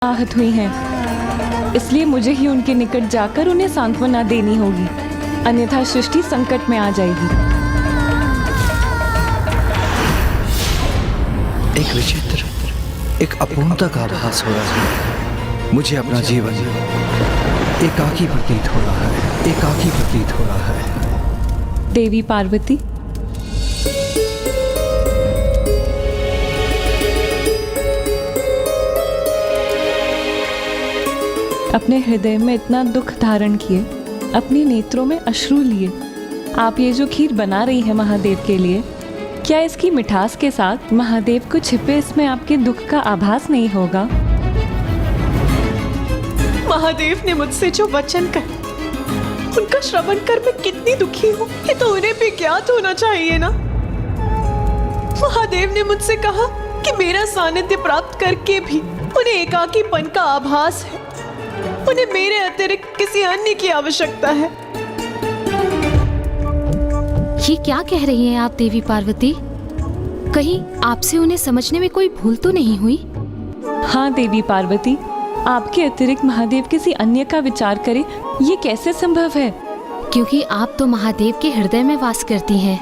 आहत हुई हैं, इसलिए मुझे ही उनके निकट जाकर उन्हें सांत्वना देनी होगी, अन्यथा सृष्टि संकट में आ जाएगी। एक विचित्र, एक अपूर्णता का आभास हो रहा है। मुझे अपना जीवन एकाकी प्रतीत हो रहा है, एकाकी प्रतीत हो रहा है। देवी पार्वती, अपने हृदय में इतना दुख धारण किए, अपने नेत्रों में अश्रु लिए, आप ये जो खीर बना रही है महादेव के लिए, क्या इसकी मिठास के साथ महादेव को छिपे इसमें आपके दुख का आभास नहीं होगा? महादेव ने मुझसे जो वचन कहे, उनका श्रवण कर मैं कितनी दुखी हूँ, ये तो उन्हें भी ज्ञात होना चाहिए ना। महादेव ने मुझसे कहा कि मेरा सानिध्य प्राप्त करके भी उन्हें एकाकीपन का आभास है, उन्हें मेरे अतिरिक्त किसी अन्य की आवश्यकता है। ये क्या कह रही हैं आप देवी पार्वती? कहीं आपसे उन्हें समझने में कोई भूल तो नहीं हुई? हाँ देवी पार्वती, आपके अतिरिक्त महादेव किसी अन्य का विचार करे, ये कैसे संभव है? क्योंकि आप तो महादेव के हृदय में वास करती हैं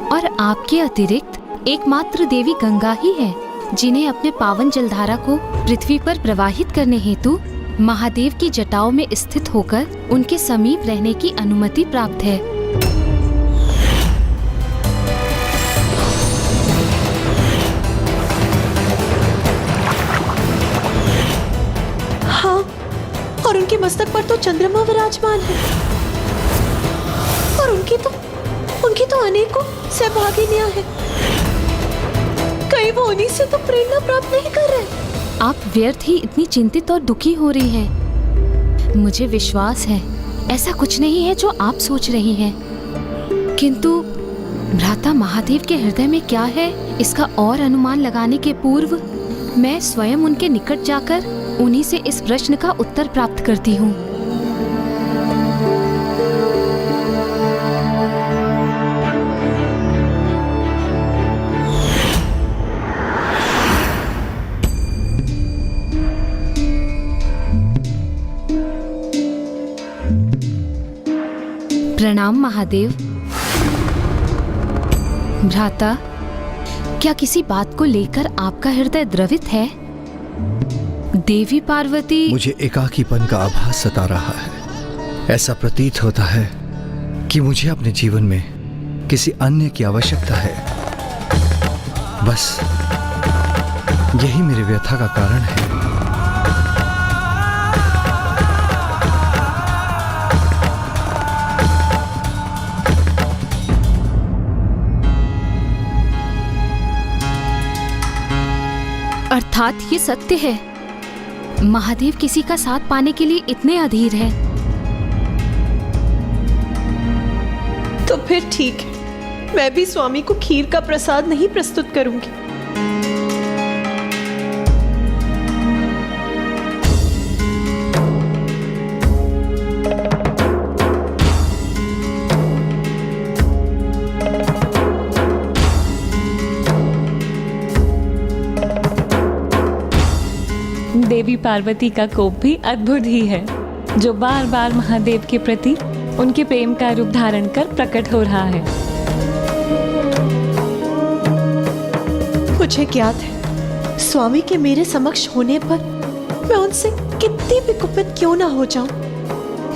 और आपके अतिरिक्त एकमात्र देवी गंगा ही है जिन्हें अपने पावन जलधारा को पृथ्वी पर प्रवाहित करने हेतु महादेव की जटाओं में स्थित होकर उनके समीप रहने की अनुमति प्राप्त है। हाँ, और उनके मस्तक पर तो चंद्रमा विराजमान है, और उनकी तो अनेकों सहभागिनियां हैं। कहीं वो उन्हीं से तो प्रेरणा प्राप्त नहीं कर रहे? आप व्यर्थ ही इतनी चिंतित और दुखी हो रही हैं। मुझे विश्वास है ऐसा कुछ नहीं है जो आप सोच रही हैं। किंतु भ्राता महादेव के हृदय में क्या है, इसका और अनुमान लगाने के पूर्व मैं स्वयं उनके निकट जाकर उन्हीं से इस प्रश्न का उत्तर प्राप्त करती हूँ। प्रणाम महादेव। भ्राता, क्या किसी बात को लेकर आपका हृदय द्रवित है? देवी पार्वती, मुझे एकाकीपन का आभास सता रहा है। ऐसा प्रतीत होता है कि मुझे अपने जीवन में किसी अन्य की आवश्यकता है। बस यही मेरे व्यथा का कारण है। अर्थात ये सत्य है, महादेव किसी का साथ पाने के लिए इतने अधीर हैं। तो फिर ठीक है, मैं भी स्वामी को खीर का प्रसाद नहीं प्रस्तुत करूंगी। देवी पार्वती का कोप भी अद्भुत ही है, जो बार बार महादेव के प्रति उनके प्रेम का रूप धारण कर प्रकट हो रहा है। मुझे ज्ञात है, स्वामी के मेरे समक्ष होने पर मैं उनसे कितनी भी कुपित क्यों ना हो जाऊं,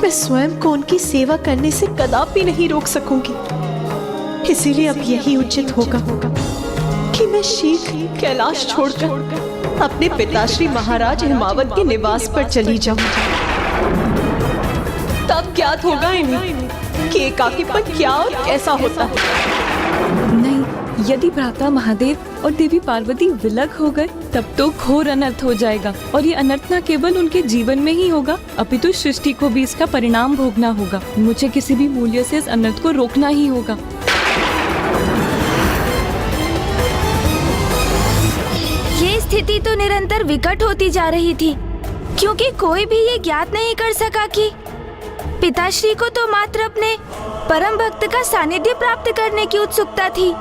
मैं स्वयं को उनकी सेवा करने से कदापि नहीं रोक सकूंगी। इसीलिए अब यही उचित होगा कि मैं शीघ्र कैलाश छोड़कर अपने पिताश्री महाराज हिमावत के निवास पर चली जाऊं। तब ज्ञात होगा इन्हें कि एकाकीपन क्या और कैसा होता है। नहीं, यदि भ्राता महादेव और देवी पार्वती विलग हो गए तब तो घोर अनर्थ हो जाएगा, और ये अनर्थ न केवल उनके जीवन में ही होगा अपितु सृष्टि को भी इसका परिणाम भोगना होगा। मुझे किसी भी मूल्य से इस अनर्थ को रोकना ही होगा। स्थिति तो निरंतर विकट होती जा रही थी, क्योंकि कोई भी ये ज्ञात नहीं कर सका कि पिताश्री को तो मात्र अपने परम भक्त का सानिध्य प्राप्त करने की उत्सुकता थी,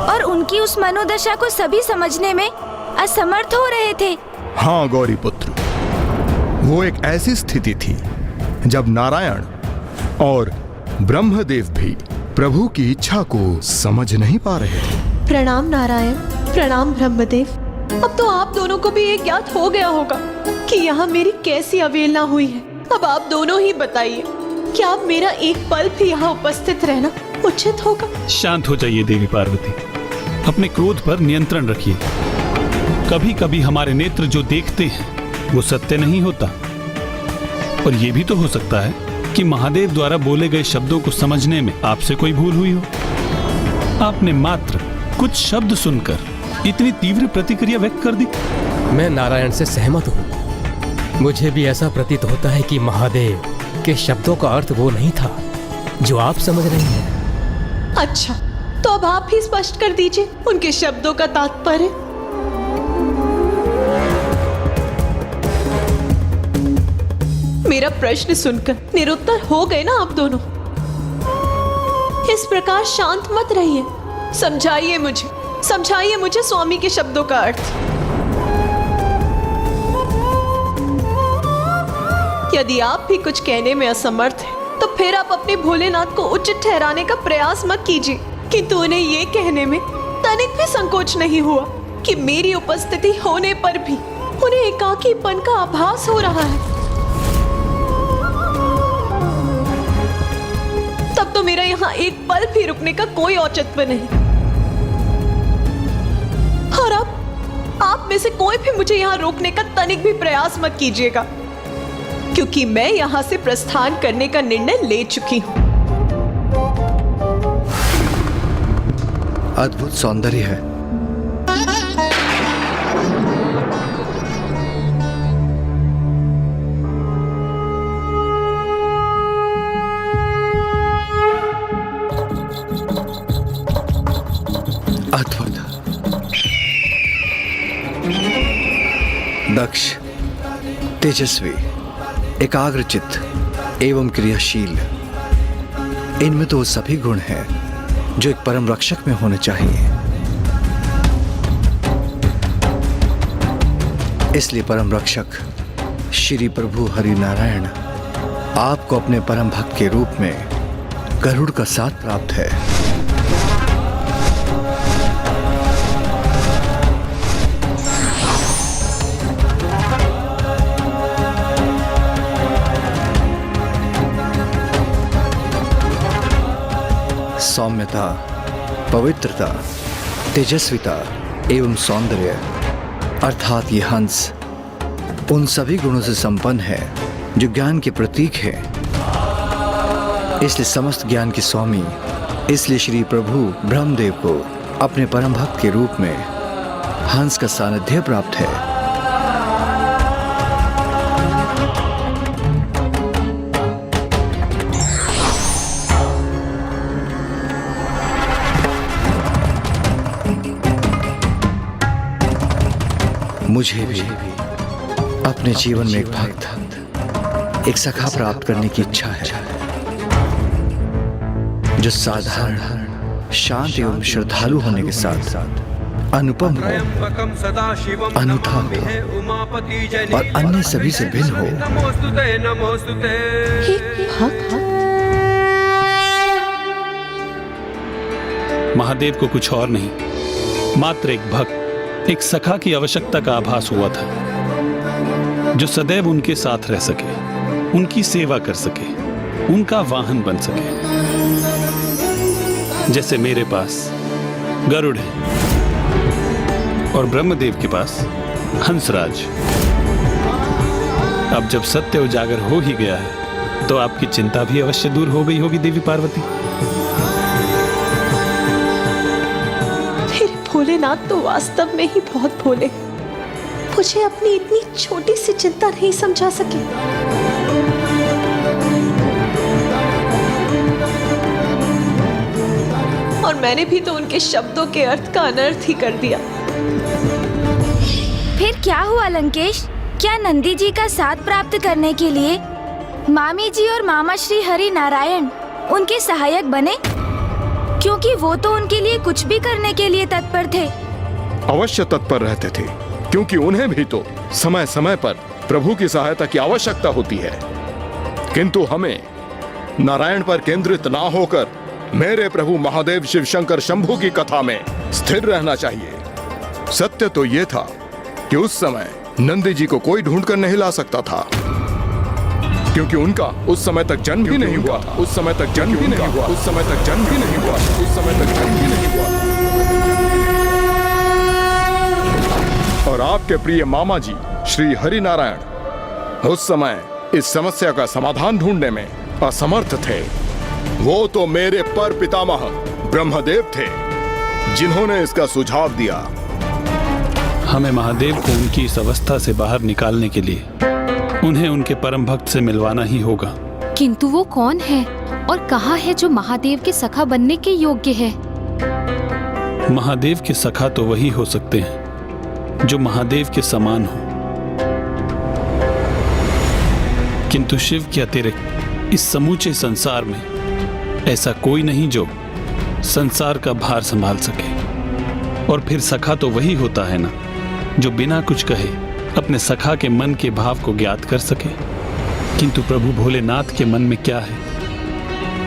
और उनकी उस मनोदशा को सभी समझने में असमर्थ हो रहे थे। हाँ गौरी पुत्र, वो एक ऐसी स्थिति थी जब नारायण और ब्रह्मदेव भी प्रभु की इच्छा को समझ नहीं पा रहे थे। प्रणाम नारायण, प्रणाम ब्रह्मदेव। अब तो आप दोनों को भी ये ज्ञात हो गया होगा कि यहाँ मेरी कैसी अवहेलना हुई है। अब आप दोनों ही बताइए, क्या अब मेरा एक पल भी यहाँ उपस्थित रहना उचित होगा? शांत हो जाइए देवी पार्वती, अपने क्रोध पर नियंत्रण रखिए। कभी कभी हमारे नेत्र जो देखते हैं वो सत्य नहीं होता, और ये भी तो हो सकता है कि महादेव द्वारा बोले गए शब्दों को समझने में आपसे कोई भूल हुई हो। आपने मात्र कुछ शब्द सुनकर इतनी तीव्र प्रतिक्रिया व्यक्त कर दी। मैं नारायण से सहमत हूँ। मुझे भी ऐसा प्रतीत होता है कि महादेव के शब्दों का अर्थ वो नहीं था जो आप समझ रही हैं। अच्छा, तो अब आप ही स्पष्ट कर दीजिए उनके शब्दों का तात्पर्य। मेरा प्रश्न सुनकर निरुत्तर हो गए ना आप दोनों? इस प्रकार शांत मत रहिए, समझाइए मुझे स्वामी के शब्दों का अर्थ। यदि आप भी कुछ कहने में असमर्थ हैं, तो फिर आप अपने भोलेनाथ को उचित ठहराने का प्रयास मत कीजिए। किंतु उन्हें ये कहने में तनिक भी संकोच नहीं हुआ कि मेरी उपस्थिति होने पर भी उन्हें एकाकीपन का आभास हो रहा है। तब तो मेरा यहाँ एक पल भी रुकने का कोई औचित्य नहीं। और अब आप में से कोई भी मुझे यहाँ रोकने का तनिक भी प्रयास मत कीजिएगा, क्योंकि मैं यहाँ से प्रस्थान करने का निर्णय ले चुकी हूँ। अद्भुत सौंदर्य है। अद्भुत। दक्ष, तेजस्वी, एकाग्रचित्त एवं क्रियाशील, इनमें तो वो सभी गुण हैं जो एक परम रक्षक में होने चाहिए। इसलिए परम रक्षक श्री प्रभु हरि नारायण आपको अपने परम भक्त के रूप में गरुड़ का साथ प्राप्त है। सौम्यता, पवित्रता, तेजस्विता एवं सौंदर्य अर्थात ये हंस उन सभी गुणों से संपन्न है जो ज्ञान के प्रतीक है। इसलिए समस्त ज्ञान के स्वामी, इसलिए श्री प्रभु ब्रह्मदेव को अपने परम भक्त के रूप में हंस का सानिध्य प्राप्त है। मुझे भी अपने जीवन में एक भक्त, एक सखा प्राप्त करने की इच्छा है जो साधारण, शांत एवं श्रद्धालु होने के साथ अनुपम हो, अनूठा हो और अन्य सभी से भिन्न हो। महादेव को कुछ और नहीं, मात्र एक भक्त, एक सखा की आवश्यकता का आभास हुआ था जो सदैव उनके साथ रह सके, उनकी सेवा कर सके, उनका वाहन बन सके। जैसे मेरे पास गरुड़ है और ब्रह्मदेव के पास हंसराज। अब जब सत्य उजागर हो ही गया है तो आपकी चिंता भी अवश्य दूर हो गई होगी देवी पार्वती। भोलेनाथ तो वास्तव में ही बहुत भोले, मुझे अपनी इतनी छोटी सी चिंता नहीं समझा सके। और मैंने भी तो उनके शब्दों के अर्थ का अनर्थ ही कर दिया। फिर क्या हुआ लंकेश? क्या नंदी जी का साथ प्राप्त करने के लिए मामी जी और मामा श्री हरि नारायण उनके सहायक बने? क्योंकि वो तो उनके लिए कुछ भी करने के लिए तत्पर थे। अवश्य तत्पर रहते थे, क्योंकि उन्हें भी तो समय समय पर प्रभु की सहायता की आवश्यकता होती है, किंतु हमें नारायण पर केंद्रित ना होकर मेरे प्रभु महादेव शिव शंकर शंभू की कथा में स्थिर रहना चाहिए। सत्य तो यह था कि उस समय नंदी जी को कोई ढूंढ कर नहीं ला सकता था, क्योंकि उनका उस समय तक जन्म भी नहीं हुआ था। उस समय तक जन्म भी नहीं हुआ। उस समय तक जन्म भी नहीं हुआ। उस समय तक जन्म भी नहीं हुआ। और आपके प्रिय मामा जी श्री हरि नारायण उस समय इस समस्या का समाधान ढूंढने में असमर्थ थे। वो तो मेरे पर पितामह ब्रह्मदेव थे जिन्होंने इसका सुझाव दिया। हमें महादेव को उनकी इस अवस्था से बाहर निकालने के लिए उन्हें उनके परम भक्त से मिलवाना ही होगा। किंतु वो कौन है और कहाँ है जो महादेव के सखा बनने के योग्य है? महादेव के सखा तो वही हो सकते हैं जो महादेव के समान हो, किंतु शिव के अतिरिक्त इस समूचे संसार में ऐसा कोई नहीं जो संसार का भार संभाल सके। और फिर सखा तो वही होता है ना जो बिना कुछ कहे अपने सखा के मन के भाव को ज्ञात कर सके। किंतु प्रभु भोलेनाथ के मन में क्या है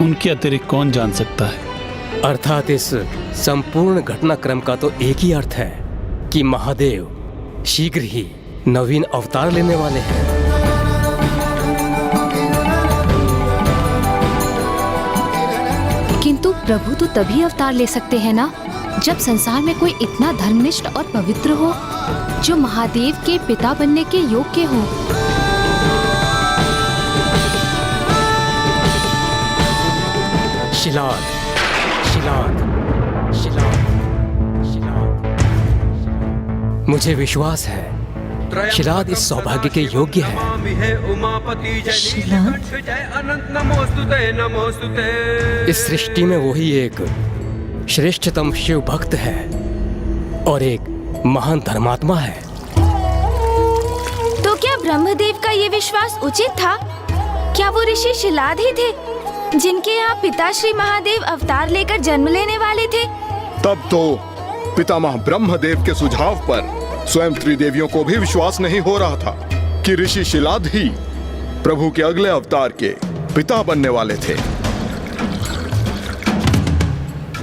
उनके अतिरिक्त कौन जान सकता है। अर्थात इस संपूर्ण घटनाक्रम का तो एक ही अर्थ है कि महादेव शीघ्र ही नवीन अवतार लेने वाले हैं। किंतु प्रभु तो तभी अवतार ले सकते हैं ना जब संसार में कोई इतना धर्मनिष्ठ और पवित्र हो जो महादेव के पिता बनने के योग्य हो। शिलाद, शिलाद, शिलाद, शिलाद। मुझे विश्वास है शिलाद इस सौभाग्य के योग्य है। इस सृष्टि में वही एक श्रेष्ठतम शिव भक्त है और एक महान धर्मात्मा है। तो क्या ब्रह्मदेव का ये विश्वास उचित था? क्या वो ऋषि शिलाद ही थे जिनके यहाँ पिता श्री महादेव अवतार लेकर जन्म लेने वाले थे? तब तो पितामह ब्रह्मदेव के सुझाव पर स्वयं त्रिदेवियों को भी विश्वास नहीं हो रहा था कि ऋषि शिलाद ही प्रभु के अगले अवतार के पिता बनने वाले थे।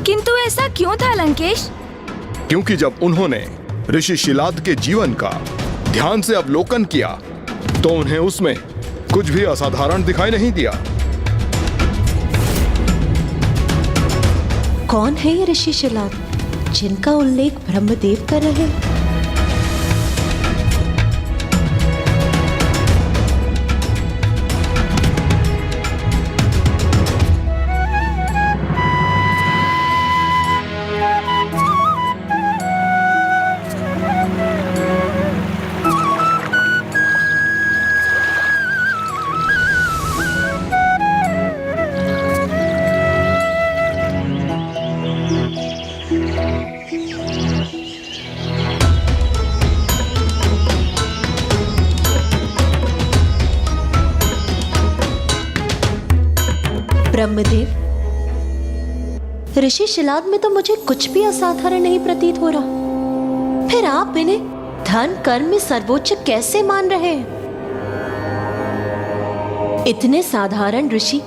किंतु ऐसा क्यों था लंकेश? क्योंकि जब उन्होंने ऋषि शिलाद के जीवन का ध्यान से अवलोकन किया तो उन्हें उसमें कुछ भी असाधारण दिखाई नहीं दिया। कौन है ये ऋषि शिलाद जिनका उल्लेख ब्रह्मदेव कर रहे हैं? ब्रह्मदेव, ऋषि शिलाद में तो मुझे कुछ भी असाधारण नहीं प्रतीत हो रहा। फिर आप इन्हें धन कर्म में सर्वोच्च कैसे मान रहे हैं? इतने साधारण ऋषि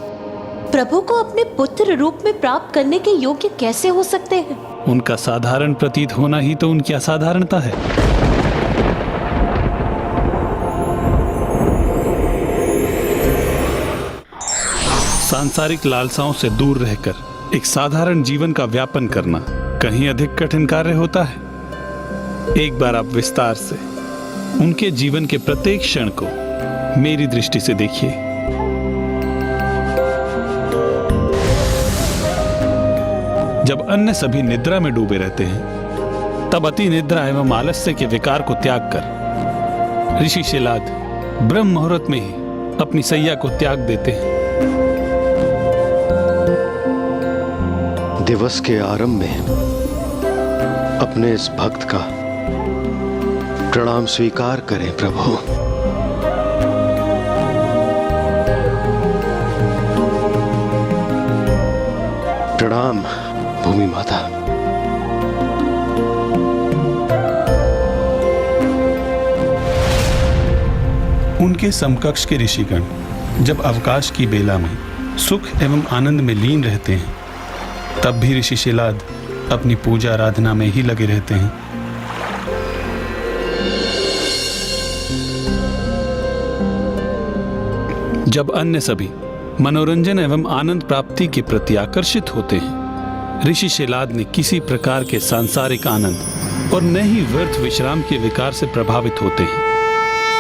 प्रभु को अपने पुत्र रूप में प्राप्त करने के योग्य कैसे हो सकते हैं? उनका साधारण प्रतीत होना ही तो उनकी असाधारणता है। सांसारिक लालसाओं से दूर रहकर एक साधारण जीवन का व्यापन करना कहीं अधिक कठिन कार्य होता है। एक बार आप विस्तार से उनके जीवन के प्रत्येक क्षण को मेरी दृष्टि से देखिए। जब अन्य सभी निद्रा में डूबे रहते हैं तब अति निद्रा एवं आलस्य के विकार को त्याग कर ऋषि शिलाद ब्रह्म मुहूर्त में ही अपनी सैया को त्याग देते हैं। दिवस के आरंभ में अपने इस भक्त का प्रणाम स्वीकार करें प्रभु। प्रणाम भूमि माता। उनके समकक्ष के ऋषिगण जब अवकाश की बेला में सुख एवं आनंद में लीन रहते हैं, तब भी ऋषि शिलाद अपनी पूजा आराधना में ही लगे रहते हैं। जब अन्य सभी मनोरंजन एवं आनंद प्राप्ति के प्रति आकर्षित होते हैं, ऋषि शिलाद ने किसी प्रकार के सांसारिक आनंद और न ही व्यर्थ विश्राम के विकार से प्रभावित होते हैं।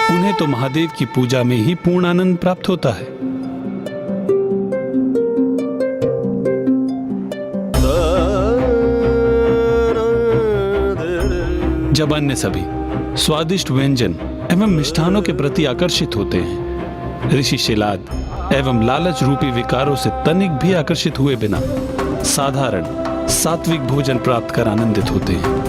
उन्हें तो महादेव की पूजा में ही पूर्ण आनंद प्राप्त होता है। जब अन्य सभी स्वादिष्ट व्यंजन एवं मिष्ठानों के प्रति आकर्षित होते हैं, ऋषि शिलाद एवं लालच रूपी विकारों से तनिक भी आकर्षित हुए बिना साधारण सात्विक भोजन प्राप्त कर आनंदित होते हैं।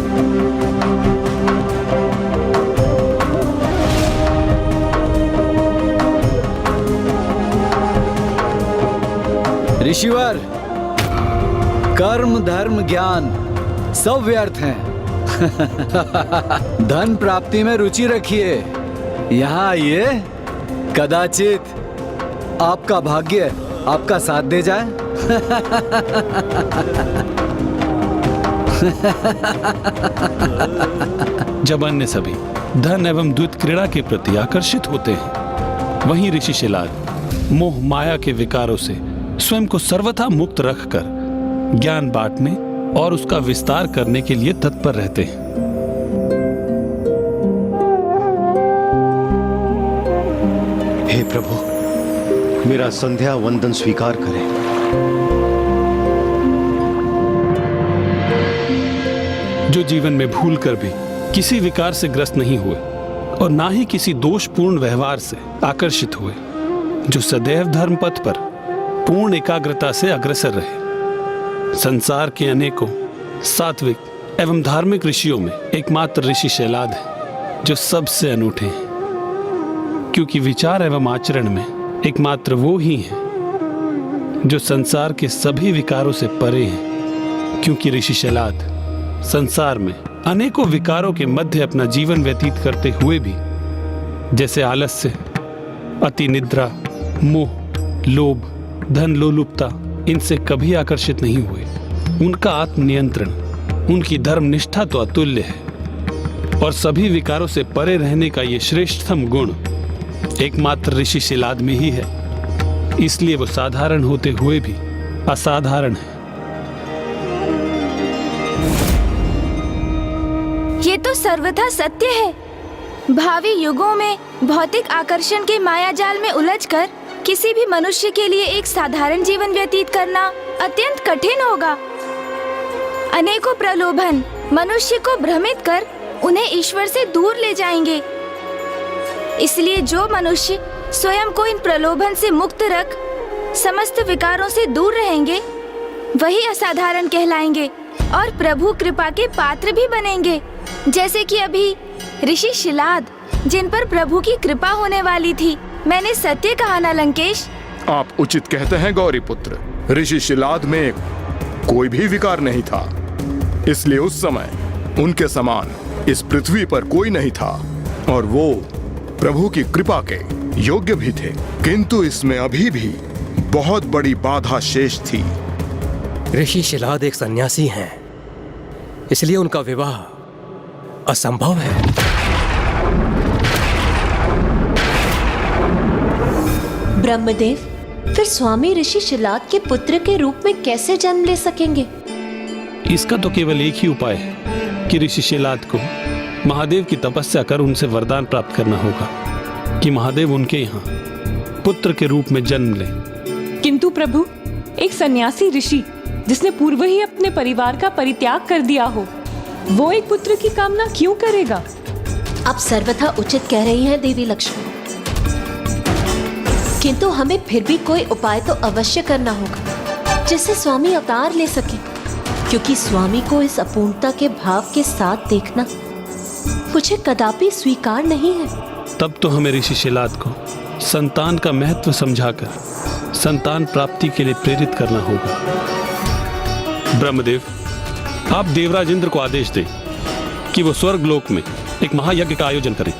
ऋषिवर, कर्म धर्म ज्ञान सब व्यर्थ हैं। धन प्राप्ति में रुचि रखिए। यहाँ आइए, कदाचित आपका भाग्य आपका साथ दे जाए। जब अन्य सभी धन एवं द्वैत क्रीड़ा के प्रति आकर्षित होते हैं, वहीं ऋषि शिलाद मोह माया के विकारों से स्वयं को सर्वथा मुक्त रखकर ज्ञान बांटने और उसका विस्तार करने के लिए तत्पर रहते हैं। हे प्रभु, मेरा संध्या वंदन स्वीकार करें। जो जीवन में भूल कर भी किसी विकार से ग्रस्त नहीं हुए और ना ही किसी दोषपूर्ण व्यवहार से आकर्षित हुए, जो सदैव धर्म पथ पर पूर्ण एकाग्रता से अग्रसर रहे। संसार के अनेकों सात्विक एवं धार्मिक ऋषियों में एकमात्र ऋषि शिलाद है जो सबसे अनूठे हैं, क्योंकि विचार एवं आचरण में एकमात्र वो ही हैं जो संसार के सभी विकारों से परे हैं। क्योंकि ऋषि शिलाद संसार में अनेकों विकारों के मध्य अपना जीवन व्यतीत करते हुए भी, जैसे आलस्य, अति निद्रा, मोह, लोभ, धन लोलुपता, इनसे कभी आकर्षित नहीं हुए। उनका आत्मनियंत्रण, उनकी धर्मनिष्ठा तो अतुल्य है और सभी विकारों से परे रहने का ये श्रेष्ठतम गुण एकमात्र ऋषि शिलाद में ही है। इसलिए वो साधारण होते हुए भी असाधारण है। ये तो सर्वथा सत्य है। भावी युगों में भौतिक आकर्षण के मायाजाल में उलझकर किसी भी मनुष्य के लिए एक साधारण जीवन व्यतीत करना अत्यंत कठिन होगा। अनेकों प्रलोभन मनुष्य को भ्रमित कर उन्हें ईश्वर से दूर ले जाएंगे। इसलिए जो मनुष्य स्वयं को इन प्रलोभन से मुक्त रख समस्त विकारों से दूर रहेंगे, वही असाधारण कहलाएंगे और प्रभु कृपा के पात्र भी बनेंगे। जैसे कि अभी ऋषि शिलाद, जिन पर प्रभु की कृपा होने वाली थी। मैंने सत्य कहा ना लंकेश? आप उचित कहते हैं गौरी पुत्र। ऋषि शिलाद में कोई भी विकार नहीं था, इसलिए उस समय उनके समान इस पृथ्वी पर कोई नहीं था और वो प्रभु की कृपा के योग्य भी थे। किंतु इसमें अभी भी बहुत बड़ी बाधा शेष थी। ऋषि शिलाद एक सन्यासी हैं, इसलिए उनका विवाह असंभव है। ब्रह्मदेव, फिर स्वामी ऋषि शिलाद के पुत्र के रूप में कैसे जन्म ले सकेंगे? इसका तो केवल एक ही उपाय है कि ऋषि शिलाद को महादेव की तपस्या कर उनसे वरदान प्राप्त करना होगा कि महादेव उनके यहाँ पुत्र के रूप में जन्म ले। किंतु प्रभु, एक सन्यासी ऋषि जिसने पूर्व ही अपने परिवार का परित्याग कर दिया हो, वो एक पुत्र की कामना क्यों करेगा? आप सर्वथा उचित कह रही हैं देवी लक्ष्मी, किंतु हमें फिर भी कोई उपाय तो अवश्य करना होगा जिससे स्वामी अवतार ले सके, क्योंकि स्वामी को इस अपूर्णता के भाव के साथ देखना मुझे कदापि स्वीकार नहीं है। तब तो हमें ऋषि शिलाद को संतान का महत्व समझाकर संतान प्राप्ति के लिए प्रेरित करना होगा। ब्रह्मदेव, आप देवराज इंद्र को आदेश दें कि वो स्वर्ग लोक में एक महायज्ञ का आयोजन करें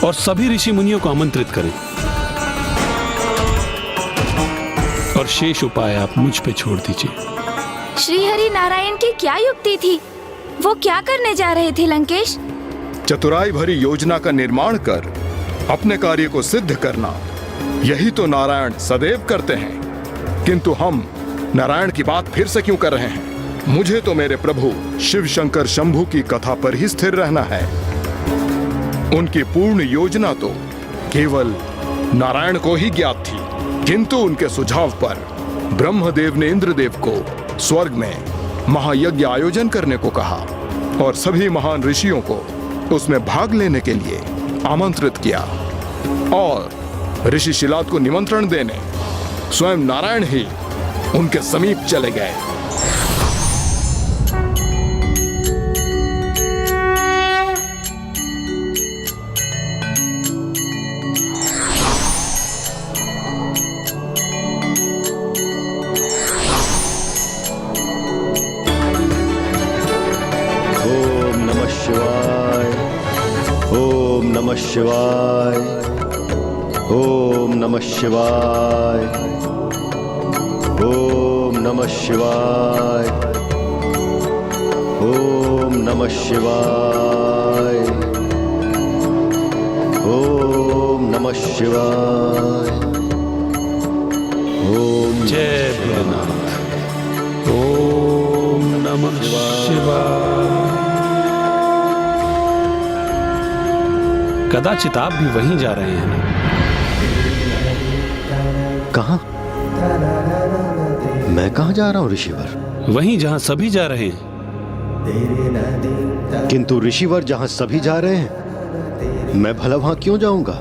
और सभी ऋषि मुनियों को आमंत्रित करें और शेष उपाय आप मुझ पे छोड़ दीजिए। श्री हरि नारायण की क्या युक्ति थी? वो क्या करने जा रहे थे लंकेश? चतुराई भरी योजना का निर्माण कर अपने कार्य को सिद्ध करना, यही तो नारायण सदैव करते हैं। किंतु हम नारायण की बात फिर से क्यों कर रहे हैं? मुझे तो मेरे प्रभु शिव शंकर शंभू की कथा पर ही स्थिर रहना है। उनकी पूर्ण योजना तो केवल नारायण को ही ज्ञात थी, किंतु उनके सुझाव पर ब्रह्मदेव ने इंद्रदेव को स्वर्ग में महायज्ञ आयोजन करने को कहा और सभी महान ऋषियों को उसमें भाग लेने के लिए आमंत्रित किया। और ऋषि शिलाद को निमंत्रण देने स्वयं नारायण ही उनके समीप चले गए। ओम नमः शिवाय, ओम नमः शिवाय, ओम नमः शिवाय, ओम नमः शिवाय, ओम नमः शिवाय, ओम नमः शिवाय, ओम जय भोलेनाथ। ओम नमः शिवाय। कदाचित आप भी वहीं जा रहे हैं ना? कहाँ? मैं कहाँ जा रहा हूँ ऋषिवर? वहीं जहां सभी जा रहे हैं। किंतु ऋषिवर जहां सभी जा रहे हैं, मैं भला वहां क्यों जाऊंगा?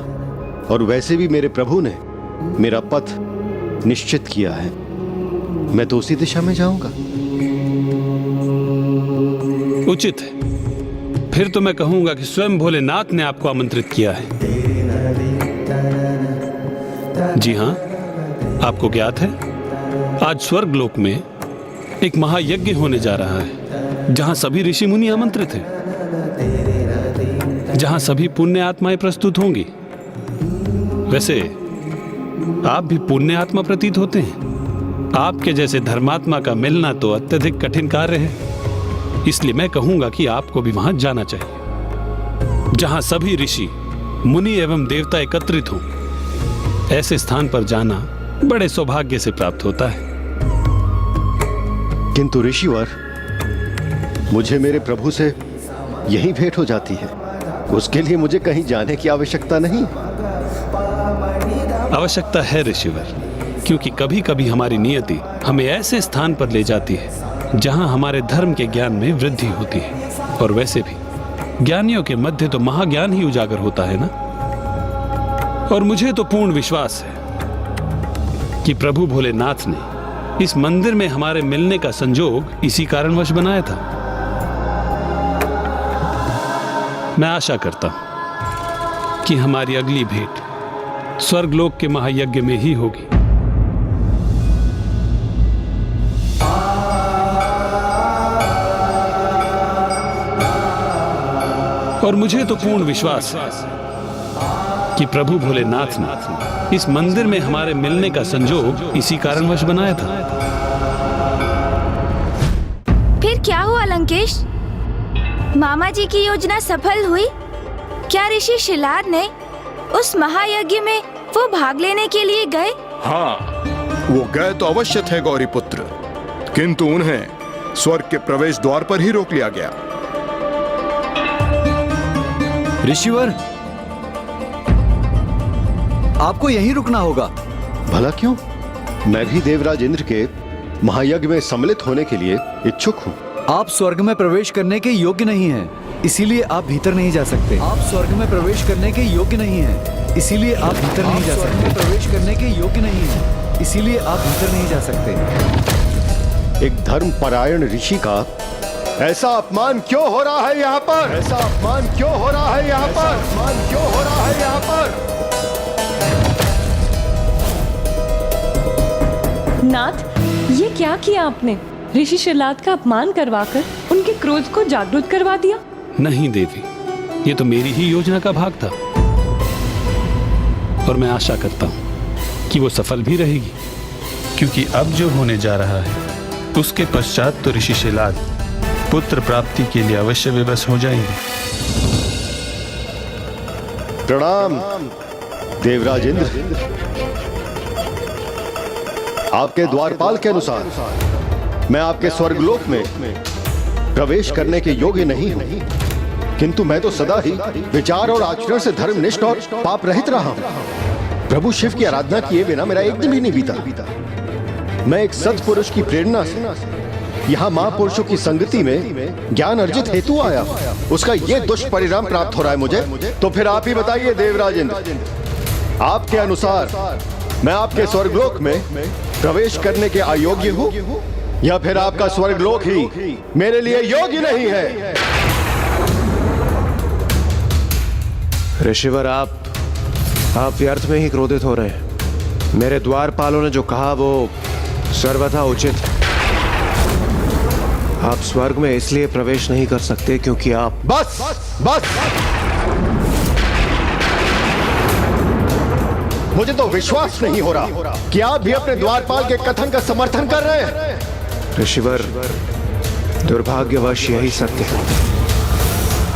और वैसे भी मेरे प्रभु ने मेरा पथ निश्चित किया है, मैं तो उसी दिशा में जाऊंगा। उचित है। फिर तो मैं कहूंगा कि स्वयं भोलेनाथ ने आपको आमंत्रित किया है। जी हां, आपको ज्ञात है आज स्वर्ग लोक में एक महायज्ञ होने जा रहा है, जहां सभी ऋषि मुनि आमंत्रित हैं, जहां सभी पुण्य आत्माएं प्रस्तुत होंगी। वैसे आप भी पुण्य आत्मा प्रतीत होते हैं। आपके जैसे धर्मात्मा का मिलना तो अत्यधिक कठिन कार्य है, इसलिए मैं कहूंगा कि आपको भी वहां जाना चाहिए, जहां सभी ऋषि मुनि एवं देवता एकत्रित हों। ऐसे स्थान पर जाना बड़े सौभाग्य से प्राप्त होता है। किंतु ऋषिवर, मुझे मेरे प्रभु से यही भेंट हो जाती है, उसके लिए मुझे कहीं जाने की आवश्यकता नहीं। आवश्यकता है ऋषिवर, क्योंकि कभी कभी हमारी नियति हमें ऐसे स्थान पर ले जाती है जहां हमारे धर्म के ज्ञान में वृद्धि होती है। और वैसे भी ज्ञानियों के मध्य तो महाज्ञान ही उजागर होता है ना। और मुझे तो पूर्ण विश्वास है कि प्रभु भोलेनाथ ने इस मंदिर में हमारे मिलने का संजोग इसी कारणवश बनाया था। मैं आशा करता हूं कि हमारी अगली भेंट स्वर्गलोक के महायज्ञ में ही होगी। और मुझे तो पूर्ण विश्वास है कि प्रभु भोलेनाथ ने इस मंदिर में हमारे मिलने का संजोग इसी कारणवश बनाया था। फिर क्या हुआ लंकेश? मामा जी की योजना सफल हुई? क्या ऋषि शिलाद ने उस महायज्ञ में वो भाग लेने के लिए गए? हाँ, वो गए तो अवश्य थे गौरी पुत्र, किंतु उन्हें स्वर्ग के प्रवेश द्वार पर ही रोक लिया गया। ऋषिवर, आपको यहीं रुकना होगा। भला क्यों? मैं भी देवराज इंद्र के महायज्ञ में सम्मिलित होने के लिए इच्छुक हूँ। आप स्वर्ग में प्रवेश करने के योग्य नहीं हैं, इसीलिए आप भीतर नहीं जा सकते। आप स्वर्ग में प्रवेश करने के योग्य नहीं हैं, इसीलिए आप भीतर नहीं जा सकते। प्रवेश करने के योग्य नहीं हैं, इसीलिए आप भीतर नहीं जा सकते। एक धर्मपरायण ऋषि का ऐसा अपमान क्यों हो रहा है यहाँ पर? ऐसा अपमान क्यों हो रहा है यहाँ पर? अपमान क्यों हो रहा है यहाँ पर? नाथ, ये क्या किया आपने? ऋषि शिलाद का अपमान करवाकर उनके क्रोध को जागृत करवा दिया। नहीं देवी, ये तो मेरी ही योजना का भाग था। और मैं आशा करता हूँ कि वो सफल भी रहेगी, क्योंकि अब जो होने जा रहा है उसके पश्चात तो ऋषि शिलाद पुत्र प्राप्ति के लिए अवश्य विवश हो जाएंगे। प्रणाम देवराज इंद्र। आपके द्वारपाल के अनुसार मैं आपके स्वर्गलोक में प्रवेश करने के योग्य नहीं हूं, किंतु मैं तो सदा ही विचार और आचरण से धर्मनिष्ठ और पाप रहित रहा हूं। प्रभु शिव की आराधना किए बिना मेरा एक दिन भी नहीं बीता। मैं एक सत्पुरुष की प्रेरणा से यहाँ महापुरुषों की संगति में ज्ञान अर्जित हेतु आया, उसका ये दुष्परिणाम प्राप्त हो रहा है मुझे। तो फिर आप ही बताइए देवराज इंद्र, आपके अनुसार मैं आपके स्वर्गलोक में प्रवेश करने के अयोग्य हूँ, या फिर आपका स्वर्गलोक ही मेरे लिए योग्य नहीं है? ऋषिवर, आप व्यर्थ में ही क्रोधित हो रहे हैं। मेरे द्वारपालों ने जो कहा वो सर्वथा उचित है। आप स्वर्ग में इसलिए प्रवेश नहीं कर सकते क्योंकि आप बस बस, मुझे तो विश्वास नहीं हो रहा कि आप भी अपने द्वारपाल के कथन का समर्थन कर रहे हैं। ऋषिवर, दुर्भाग्यवश यही सत्य है।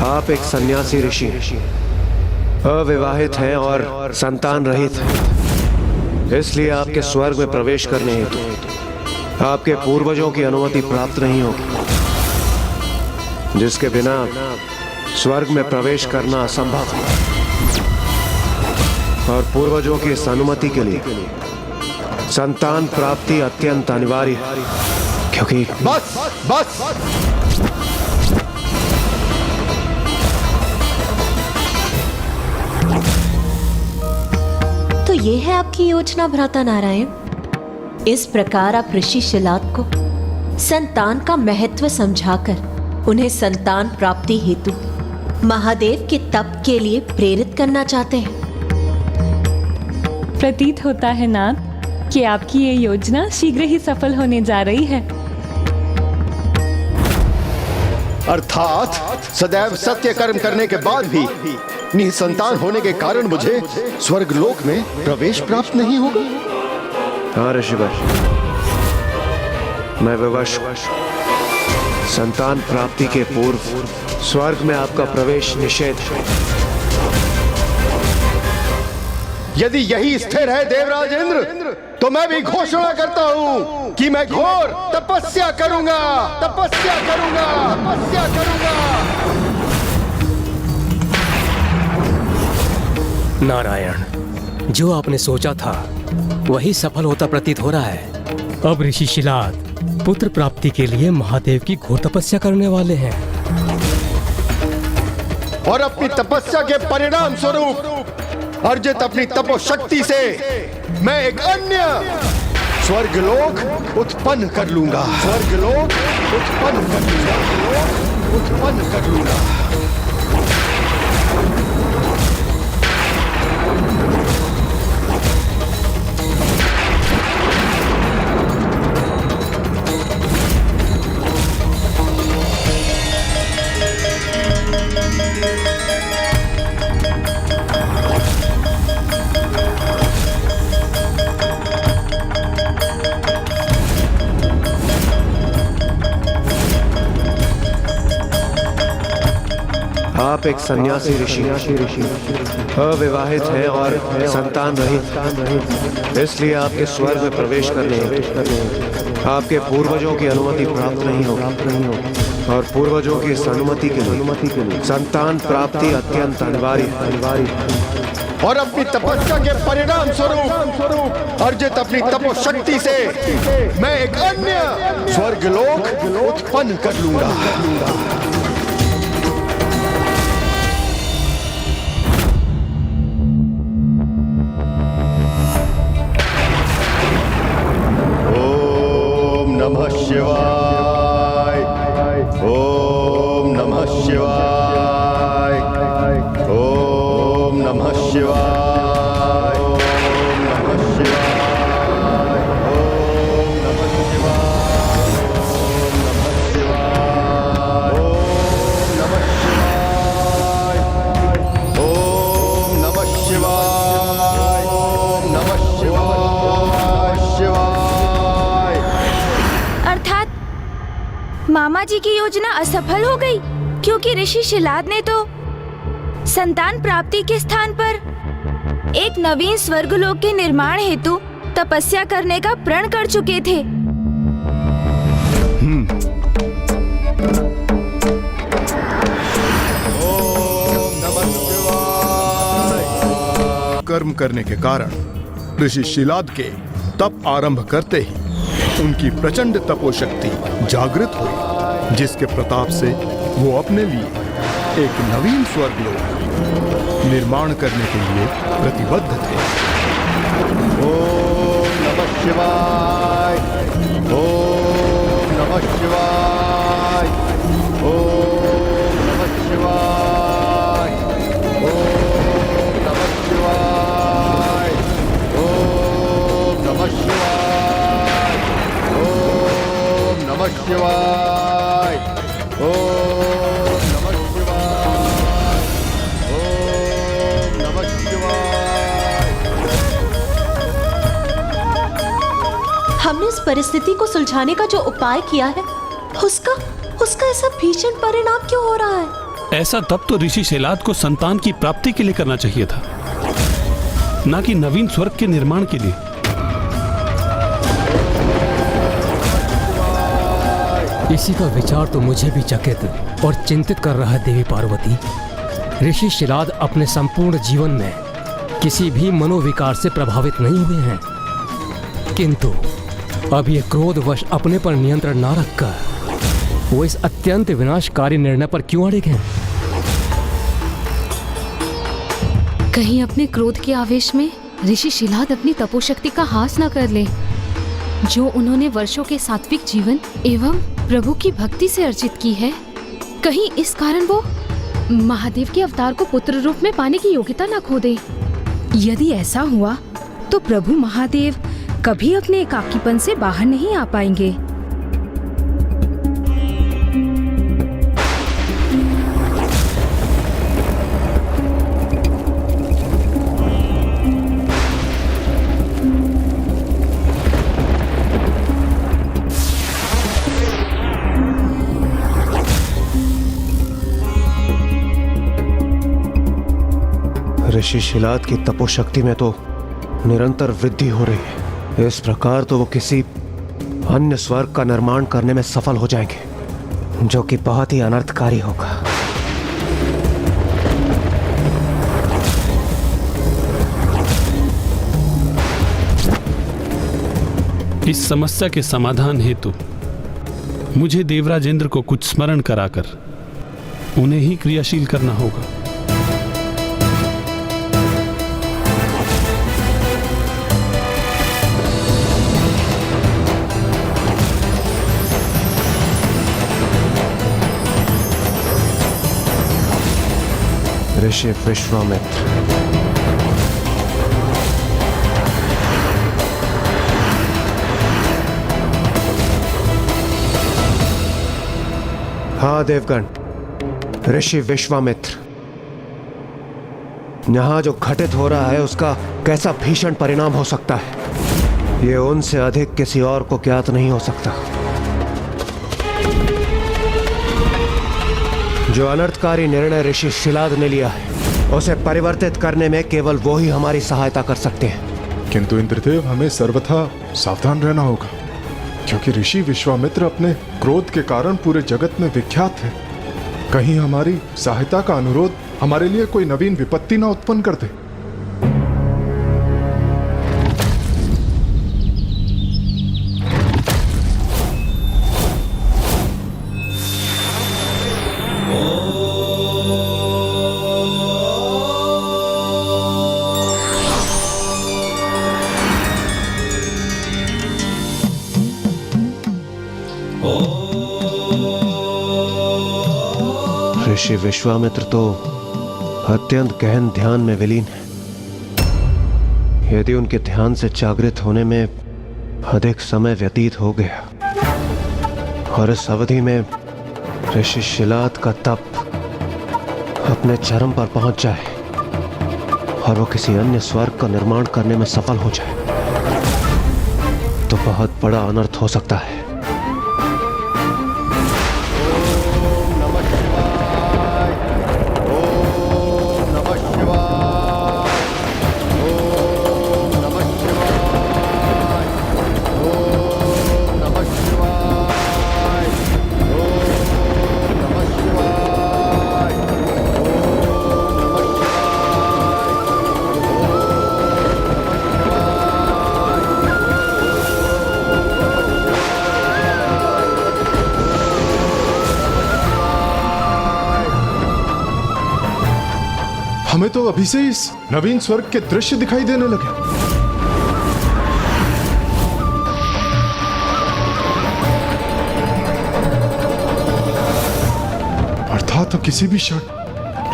आप एक सन्यासी ऋषि हैं, अविवाहित हैं और संतान रहित हैं। इसलिए आपके स्वर्ग में प्रवेश करने हेतु आपके पूर्वजों की अनुमति प्राप्त नहीं होगी, जिसके बिना स्वर्ग में प्रवेश करना असंभव है। और पूर्वजों की इस अनुमति के लिए संतान प्राप्ति अत्यंत अनिवार्य है, क्योंकि बस बस, तो ये है आपकी योजना भ्राता नारायण। इस प्रकार आप ऋषि शिलाद को संतान का महत्व समझाकर उन्हें संतान प्राप्ति हेतु महादेव के तप के लिए प्रेरित करना चाहते हैं। प्रतीत होता है नाथ कि आपकी ये योजना शीघ्र ही सफल होने जा रही है। अर्थात सदैव सत्य कर्म करने के बाद भी निसंतान होने के कारण मुझे स्वर्गलोक में प्रवेश प्राप्त नहीं होगा। हाँ ऋषिवर, मैं विवश संतान प्राप्ति के पूर्व स्वर्ग में आपका प्रवेश निषेध है। यदि यही स्थिर है देवराज इंद्र, तो मैं भी घोषणा करता हूँ कि मैं घोर तपस्या करूंगा, तपस्या करूंगा, तपस्या करूंगा। नारायण, जो आपने सोचा था वही सफल होता प्रतीत हो रहा है। अब ऋषि शिलाद पुत्र प्राप्ति के लिए महादेव की घोर तपस्या करने वाले हैं, और अपनी तपस्या के परिणाम स्वरूप अर्जित अपनी तपोशक्ति से मैं एक अन्य स्वर्गलोक उत्पन्न कर लूंगा, स्वर्गलोक उत्पन्न कर लूंगा, उत्पन्न कर लूंगा। आप एक सन्यासी ऋषि अविवाहित हैं और संतान रहित, इसलिए आपके स्वर्ग में प्रवेश करने आपके पूर्वजों की अनुमति प्राप्त नहीं होगी, और पूर्वजों की इस अनुमति के लिए संतान प्राप्ति अत्यंत अनिवार्य है। और अपनी तपस्या के परिणाम स्वरूप अर्जित अपनी तपोशक्ति से मैं एक अन्य स्वर्गलोक उत्पन्न कर लूंगा। नमः शिवाय, ओम नमः शिवाय, ओम नमः शिवाय, ओम नमः शिवाय, ओम नमः शिवाय, ओम नमः शिवाय, ओम मामा जी की योजना असफल हो गई क्योंकि ऋषि शिलाद ने तो संतान प्राप्ति के स्थान पर एक नवीन स्वर्गलोक के निर्माण हेतु तपस्या करने का प्रण कर चुके थे। कर्म करने के कारण ऋषि शिलाद के तप आरंभ करते ही उनकी प्रचंड तपोशक्ति जागृत हुई, जिसके प्रताप से वो अपने लिए एक नवीन स्वर्गलोक निर्माण करने के लिए प्रतिबद्ध थे। ओम नमः शिवाय, ओम नमः शिवाय, ओम नमः शिवाय, ओम नमः शिवाय, ओम नमः शिवाय, ओम नमः शिवाय, ओम नमः शिवाय, ओम नमः शिवाय। हमने इस परिस्थिति को सुलझाने का जो उपाय किया है उसका ऐसा भीषण परिणाम क्यों हो रहा है? ऐसा तब तो ऋषि शिलाद को संतान की प्राप्ति के लिए करना चाहिए था, ना कि नवीन स्वर्ग के निर्माण के लिए। इसी का विचार तो मुझे भी चकित और चिंतित कर रहा है देवी पार्वती। ऋषि शिलाद अपने संपूर्ण जीवन में किसी भी मनोविकार से प्रभावित नहीं हुए हैं, किंतु अब ये क्रोधवश अपने पर नियंत्रण ना रखकर वो इस अत्यंत विनाशकारी निर्णय पर क्यों अड़े हैं? कहीं अपने क्रोध के आवेश में ऋषि शिलाद अपनी तपोशक्ति का हास न कर ले, जो उन्होंने वर्षों के सात्विक जीवन एवं प्रभु की भक्ति से अर्जित की है। कहीं इस कारण वो महादेव के अवतार को पुत्र रूप में पाने की योग्यता न खो दे। यदि ऐसा हुआ तो प्रभु महादेव कभी अपने एकाकीपन से बाहर नहीं आ पाएंगे। ऋषि शिलाद की तपोशक्ति में तो निरंतर वृद्धि हो रही है। इस प्रकार तो वो किसी अन्य स्वर्ग का निर्माण करने में सफल हो जाएंगे, जो कि बहुत ही अनर्थकारी होगा। इस समस्या के समाधान हेतु मुझे देवराज इंद्र को कुछ स्मरण कराकर उन्हें ही क्रियाशील करना होगा। ऋषि विश्वामित्र, हाँ देवगण, ऋषि विश्वामित्र, यहाँ जो घटित हो रहा है उसका कैसा भीषण परिणाम हो सकता है, ये उनसे अधिक किसी और को ज्ञात नहीं हो सकता। जो अनर्थकारी निर्णय ऋषि शिलाद ने लिया है उसे परिवर्तित करने में केवल वो ही हमारी सहायता कर सकते हैं। किंतु इंद्रदेव, हमें सर्वथा सावधान रहना होगा, क्योंकि ऋषि विश्वामित्र अपने क्रोध के कारण पूरे जगत में विख्यात है। कहीं हमारी सहायता का अनुरोध हमारे लिए कोई नवीन विपत्ति ना उत्पन्न कर दे। ऋषि विश्वामित्र तो अत्यंत गहन ध्यान में विलीन है। यदि उनके ध्यान से जागृत होने में अधिक समय व्यतीत हो गया और इस अवधि में ऋषि शिलाद का तप अपने चरम पर पहुंच जाए और वो किसी अन्य स्वर्ग का निर्माण करने में सफल हो जाए, तो बहुत बड़ा अनर्थ हो सकता है। हमें तो अभी से इस नवीन स्वर्ग के दृश्य दिखाई देने लगे। अर्थात तो किसी भी क्षण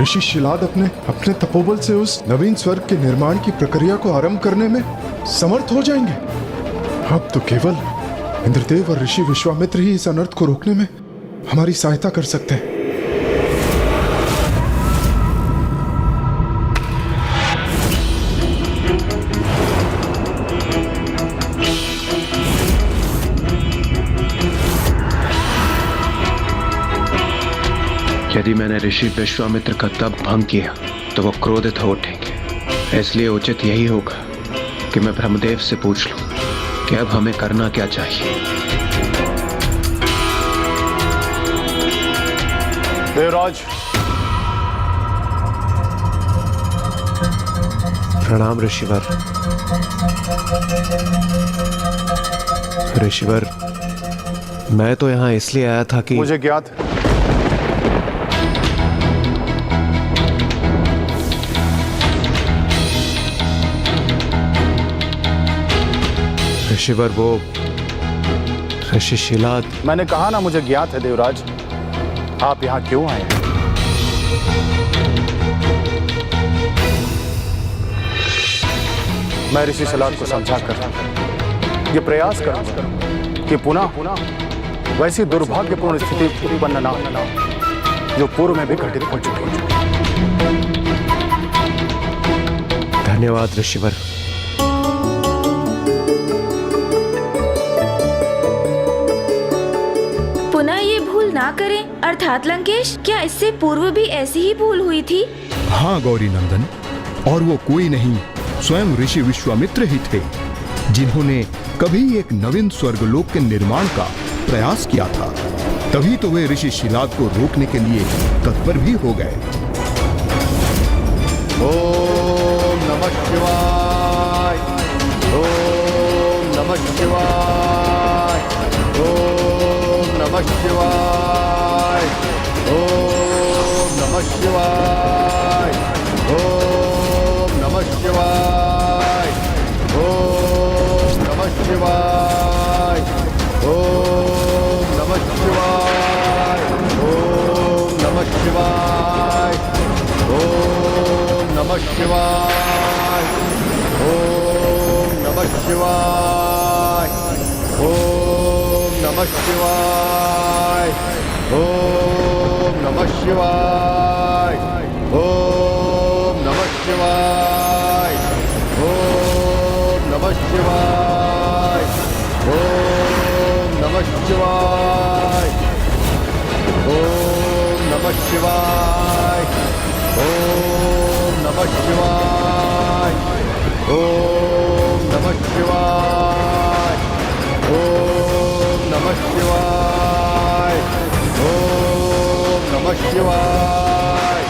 ऋषि शिलाद अपने तपोबल से उस नवीन स्वर्ग के निर्माण की प्रक्रिया को आरंभ करने में समर्थ हो जाएंगे। अब तो केवल इंद्रदेव और ऋषि विश्वामित्र ही इस अनर्थ को रोकने में हमारी सहायता कर सकते हैं। यदि मैंने ऋषि विश्वामित्र का तप भंग किया तो वो क्रोधित हो उठेंगे। इसलिए उचित यही होगा कि मैं ब्रह्मदेव से पूछ लूं कि अब हमें करना क्या चाहिए। देवराज, प्रणाम ऋषिवर। ऋषिवर, मैं तो यहाँ इसलिए आया था कि मुझे ज्ञात है ऋषिवर, वो ऋषि शिलाद। मैंने कहा ना मुझे ज्ञात है देवराज। आप यहाँ क्यों आए? मैं ऋषि शिलाद को समझाकर ये प्रयास करूंगा कि पुनः वैसी दुर्भाग्यपूर्ण स्थिति उत्पन्न ना हो जो पूर्व में भी घटित हो चुकी है। धन्यवाद ऋषिवर। पुनः ये भूल ना करें। अर्थात लंकेश, क्या इससे पूर्व भी ऐसी ही भूल हुई थी? हाँ गौरी नंदन, और वो कोई नहीं स्वयं ऋषि विश्वामित्र ही थे जिन्होंने कभी एक नवीन स्वर्गलोक के निर्माण का प्रयास किया था। तभी तो वे ऋषि शिलाद को रोकने के लिए तत्पर भी हो गए। ओम नमः शिवाय, ओम नमः शिवाय, ओम नमः शिवाय, ओम नमः शिवाय, ओम नमः शिवाय, ओम नमः शिवाय, ओम नमः शिवाय, ओम नमः शिवाय, ओम नमः शिवाय, ओम नमः शिवाय, ओम नमः शिवाय, ओम नमः शिवाय, ओम नमः शिवाय, ओम नमः शिवाय, ओम नमः शिवाय, ओम नमः शिवाय, ओम नमः शिवाय, ओम नमः शिवाय, ओम नमः शिवाय, ओम नमः शिवाय।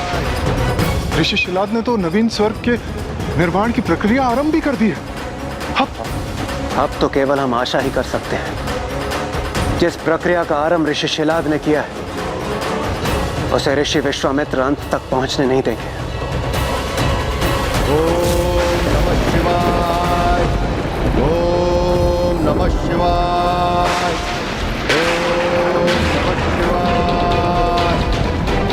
ऋषि शिलाद ने तो नवीन स्वर्ग के निर्माण की प्रक्रिया आरंभ भी कर दी है। अब तो केवल हम आशा ही कर सकते हैं। जिस प्रक्रिया का आरंभ ऋषि शिलाद ने किया है उसे ऋषि विश्वामित्र अंत तक पहुंचने नहीं देंगे। ओम नमः शिवाय, ओम नमः शिवाय, ओम नमः शिवाय,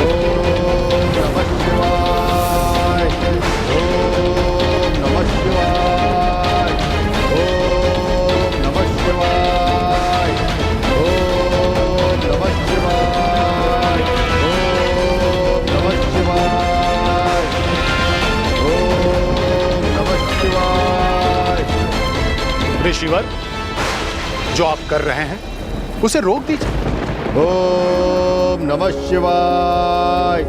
ओम नमः शिवाय, ओम नमः शिवाय, ओम नमः शिवाय, ओम नमः शिवाय, ओम नमः शिवाय, ओम नमः शिवाय। ऋषिवर, जो आप कर रहे हैं उसे रोक दीजिए। ओम नमः शिवाय,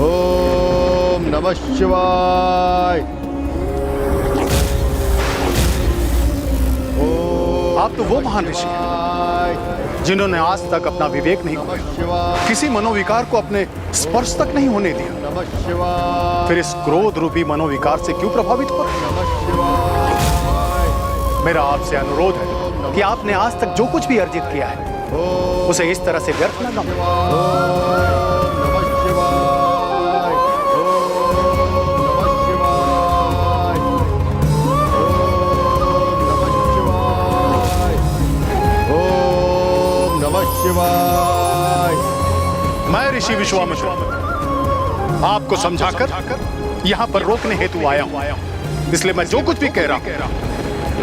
ओम नमः शिवाय। आप तो वो महान ऋषि हैं जिन्होंने आज तक अपना विवेक नहीं खोया, किसी मनोविकार को अपने स्पर्श तक नहीं होने दिया। फिर इस क्रोध रूपी मनोविकार से क्यों प्रभावित हो? मेरा आपसे अनुरोध है कि आपने आज तक जो कुछ भी अर्जित किया है उसे इस तरह से व्यर्थ न गवाएं। ओम नमः शिवाय, मैं ऋषि विश्वामित्र आपको समझाकर यहाँ पर रोकने हेतु आया हूँ, इसलिए मैं जो कुछ भी कह रहा हूँ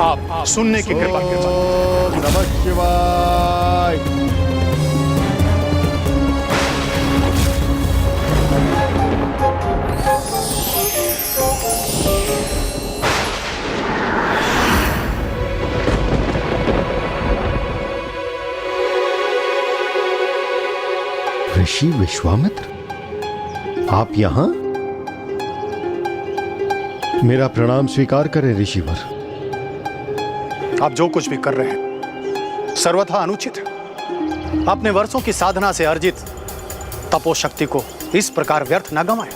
आप सुनने की कृपा कीजिए। नमः शिवाय। ऋषि विश्वामित्र, आप यहां? मेरा प्रणाम स्वीकार करें ऋषिवर। आप जो कुछ भी कर रहे हैं सर्वथा अनुचित है। अपने वर्षों की साधना से अर्जित तपोशक्ति को इस प्रकार व्यर्थ न गंवाएं।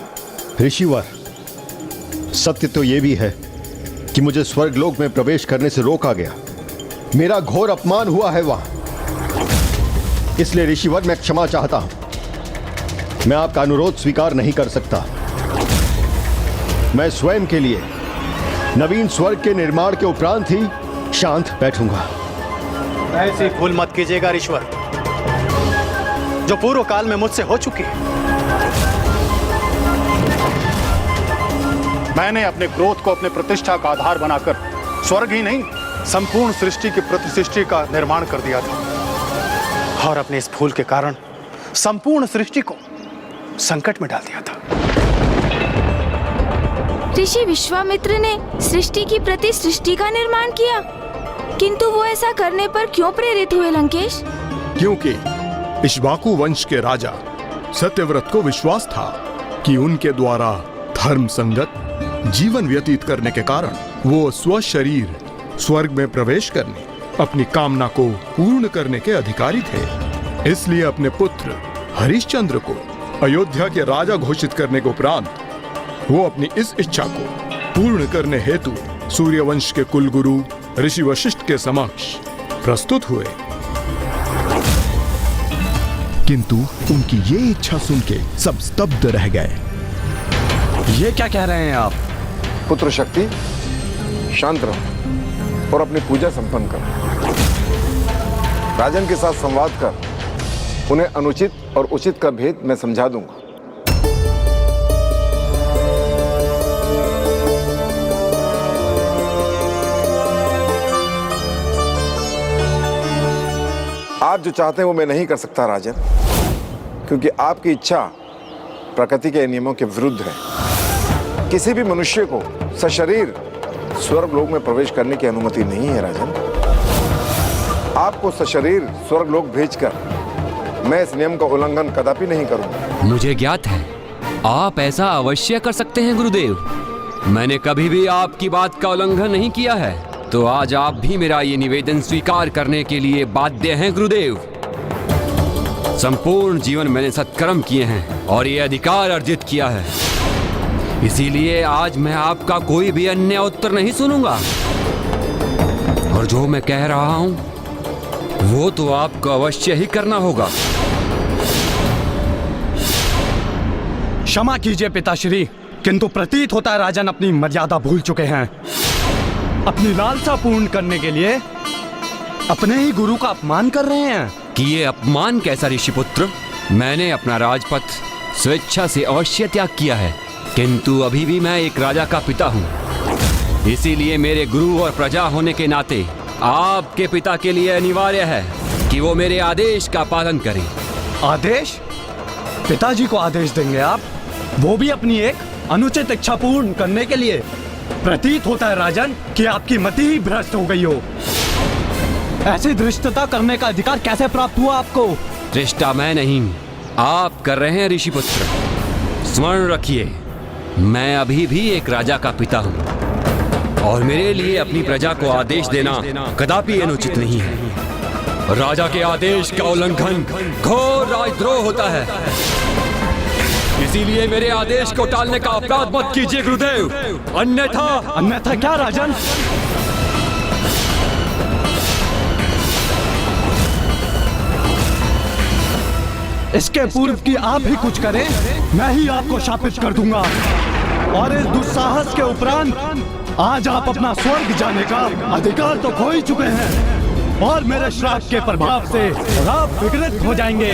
ऋषिवर, सत्य तो यह भी है कि मुझे स्वर्गलोक में प्रवेश करने से रोका गया। मेरा घोर अपमान हुआ है वहां, इसलिए ऋषिवर मैं क्षमा चाहता हूं। मैं आपका अनुरोध स्वीकार नहीं कर सकता। मैं स्वयं के लिए नवीन स्वर्ग के निर्माण के उपरांत ही शांत बैठूंगा। ऐसी भूल मत कीजिएगा ऋषिवर, जो पूर्व काल में मुझसे हो चुकी है। मैंने अपने क्रोध को अपने प्रतिष्ठा का आधार बनाकर स्वर्ग ही नहीं संपूर्ण सृष्टि की प्रतिसृष्टि का निर्माण कर दिया था, और अपने इस भूल के कारण संपूर्ण सृष्टि को संकट में डाल दिया था। ऋषि विश्वामित्र ने सृष्टि की प्रति सृष्टि का निर्माण किया, किंतु वो ऐसा करने पर क्यों प्रेरित हुए लंकेश? क्योंकि इक्ष्वाकु वंश के राजा सत्यव्रत को विश्वास था कि उनके द्वारा धर्म संगत जीवन व्यतीत करने के कारण वो स्वशरीर स्वर्ग में प्रवेश करने, अपनी कामना को पूर्ण करने के अधिकारी थे। इसलिए अपने पुत्र हरिश्चंद्र को अयोध्या के राजा घोषित करने के उपरांत वो अपनी इस इच्छा को पूर्ण करने हेतु सूर्यवंश के कुलगुरु ऋषि वशिष्ठ के समक्ष प्रस्तुत हुए। किंतु उनकी ये इच्छा सुन के सब स्तब्ध रह गए। ये क्या कह रहे हैं आप? पुत्र शक्ति, शांत रहो और अपनी पूजा संपन्न करो। राजन के साथ संवाद कर उन्हें अनुचित और उचित का भेद मैं समझा दूंगा। आप जो चाहते हैं वो मैं नहीं कर सकता राजन, क्योंकि आपकी इच्छा प्रकृति के नियमों के विरुद्ध है। किसी भी मनुष्य को सशरीर स्वर्गलोक में प्रवेश करने की अनुमति नहीं है राजन। आपको सशरीर स्वर्गलोक भेजकर मैं इस नियम का उल्लंघन कदापि नहीं करूंगा। मुझे ज्ञात है आप ऐसा अवश्य कर सकते हैं गुरुदेव। मैंने कभी भी आपकी बात का उल्लंघन नहीं किया है, तो आज आप भी मेरा ये निवेदन स्वीकार करने के लिए बाध्य हैं गुरुदेव। संपूर्ण जीवन मैंने सत्कर्म किए हैं और ये अधिकार अर्जित किया है, इसीलिए आज मैं आपका कोई भी अन्य उत्तर नहीं सुनूंगा। और जो मैं कह रहा हूं वो तो आपको अवश्य ही करना होगा। क्षमा कीजिए पिताश्री, किंतु प्रतीत होता है राजन अपनी मर्यादा भूल चुके हैं। अपनी लालसा पूर्ण करने के लिए अपने ही गुरु का अपमान कर रहे हैं। कि ये अपमान कैसा ऋषिपुत्र? मैंने अपना राजपथ स्वेच्छा से अवश्य त्याग किया है, किंतु अभी भी मैं एक राजा का पिता हूँ। इसीलिए मेरे गुरु और प्रजा होने के नाते आपके पिता के लिए अनिवार्य है कि वो मेरे आदेश का पालन करें। आदेश? पिताजी को आदेश देंगे आप, वो भी अपनी एक अनुचित इच्छा पूर्ण करने के लिए? प्रतीत होता है राजन कि आपकी मति ही भ्रष्ट हो गई हो। ऐसी धृष्टता करने का अधिकार कैसे प्राप्त हुआ आपको? धृष्टा मैं नहीं, आप कर रहे हैं ऋषिपुत्र। स्मरण रखिए, मैं अभी भी एक राजा का पिता हूँ और मेरे लिए अपनी प्रजा को आदेश देना कदापि अनुचित नहीं है। राजा के आदेश का उल्लंघन घोर राजद्रोह होता है, इसीलिए मेरे आदेश को टालने का अपराध मत कीजिए गुरुदेव, अन्यथा क्या राजन? इसके पूर्व की आप ही कुछ करें, मैं ही आपको शापित कर दूंगा। और इस दुस्साहस के उपरांत आज आप अपना स्वर्ग जाने का अधिकार तो खो ही चुके हैं। और मेरे श्राप के प्रभाव से आप विकृत हो जाएंगे।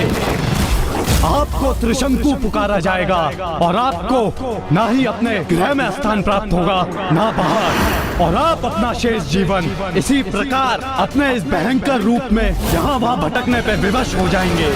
आपको त्रिशंकु पुकारा जाएगा और आपको ना ही अपने गृह में स्थान प्राप्त होगा ना बाहर, और आप अपना शेष जीवन इसी प्रकार अपने इस भयंकर रूप में यहाँ वहाँ भटकने पे विवश हो जाएंगे।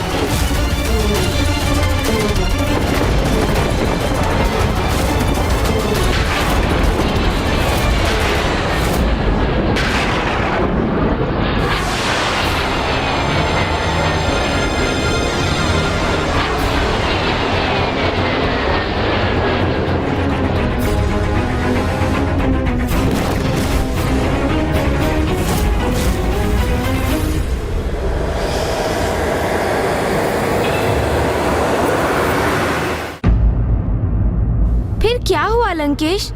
क्या हुआ लंकेश?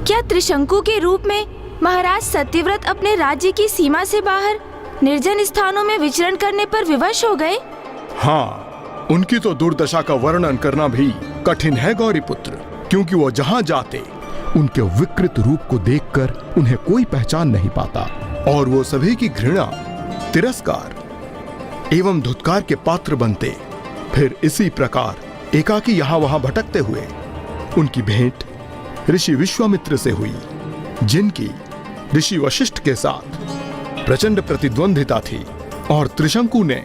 क्या त्रिशंकु के रूप में महाराज सत्यव्रत अपने राज्य की सीमा से बाहर निर्जन स्थानों में विचरण करने पर विवश हो गए? हाँ, उनकी तो दुर्दशा का वर्णन करना भी कठिन है गौरीपुत्र, क्योंकि वो जहाँ जाते उनके विकृत रूप को देखकर उन्हें कोई पहचान नहीं पाता और वो सभी की घृणा, तिरस्कार एवं धुतकार के पात्र बनते। फिर इसी प्रकार एकाकी यहाँ वहाँ भटकते हुए उनकी भेंट ऋषि विश्वामित्र से हुई, जिनकी ऋषि वशिष्ठ के साथ प्रचंड प्रतिद्वंदिता थी और त्रिशंकु ने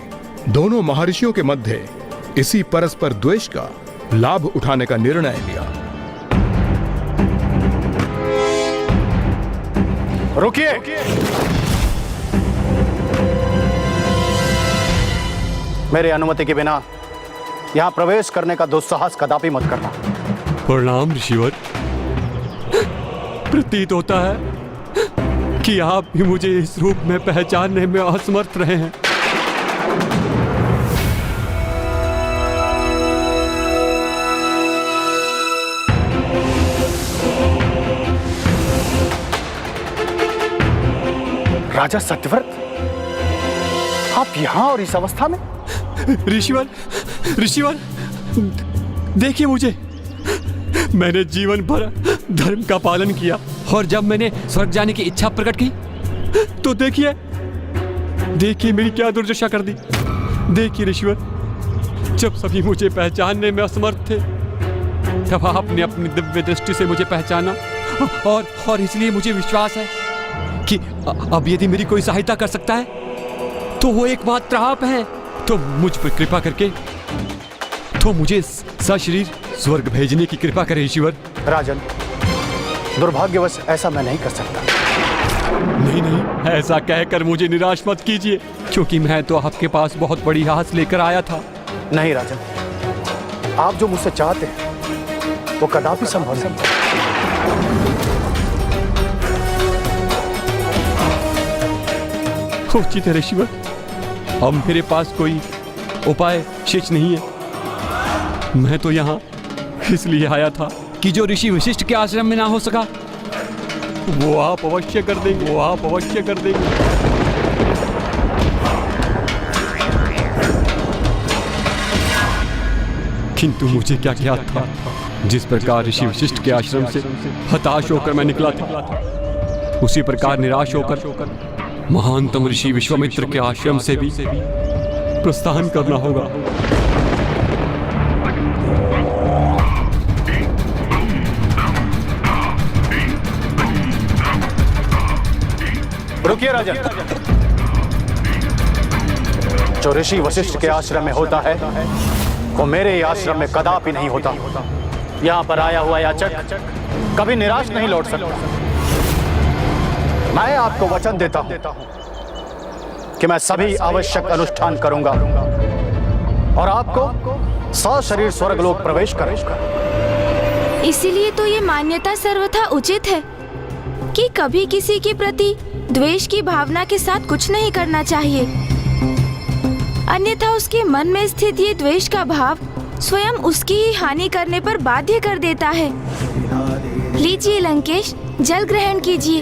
दोनों महर्षियों के मध्य इसी परस्पर द्वेष का लाभ उठाने का निर्णय लिया। रुकिए! मेरे अनुमति के बिना यहाँ प्रवेश करने का दुस्साहस कदापि मत करना। प्रणाम ऋषिवर। प्रतीत होता है कि आप भी मुझे इस रूप में पहचानने में असमर्थ रहे हैं। राजा सत्यव्रत, आप यहाँ और इस अवस्था में? ऋषिवर, ऋषिवर, देखिए मुझे। मैंने जीवन भर धर्म का पालन किया और जब मैंने स्वर्ग जाने की इच्छा प्रकट की तो देखिए मेरी क्या दुर्दशा कर दी। देखिए ऋषिवर, जब सभी मुझे पहचानने में असमर्थ थे तब आपने अपनी दिव्य दृष्टि से मुझे पहचाना और इसलिए मुझे विश्वास है कि अब यदि मेरी कोई सहायता कर सकता है तो वो एकमात्र आप हैं। तो मुझ पर कृपा करके तो मुझे सशरीर स्वर्ग भेजने की कृपा करें ईश्वर। राजन, दुर्भाग्यवश ऐसा मैं नहीं कर सकता। नहीं, ऐसा कहकर मुझे निराश मत कीजिए, क्योंकि मैं तो आपके पास बहुत बड़ी आस लेकर आया था। नहीं राजन, आप जो मुझसे चाहते हैं वो कदापि संभव नहीं। उचित है ईश्वर, अब मेरे पास कोई उपाय शेष नहीं है। मैं तो यहाँ इसलिए आया था कि जो ऋषि वशिष्ठ के आश्रम में ना हो सका वो आप अवश्य कर देंगे। किंतु मुझे क्या ज्ञात था, जिस प्रकार ऋषि वशिष्ठ के आश्रम से हताश होकर मैं निकला था, उसी प्रकार निराश होकर महानतम ऋषि विश्वामित्र के आश्रम से भी प्रस्थान करना होगा। रुकिए राजन, जो ऋषि वशिष्ठ के आश्रम में होता है वो मेरे ही आश्रम में कदापि नहीं होता। यहाँ पर आया हुआ याचक कभी निराश नहीं लौट सकता। मैं आपको वचन देता हूँ कि मैं सभी आवश्यक अनुष्ठान करूंगा और आपको सशरीर स्वर्गलोक प्रवेश करूंगा। इसीलिए तो ये मान्यता सर्वथा उचित है कि कभी किसी के प्रति द्वेष की भावना के साथ कुछ नहीं करना चाहिए, अन्यथा उसके मन में स्थित ये द्वेष का भाव स्वयं उसकी ही हानि करने पर बाध्य कर देता है। लीजिए लंकेश, जल ग्रहण कीजिए।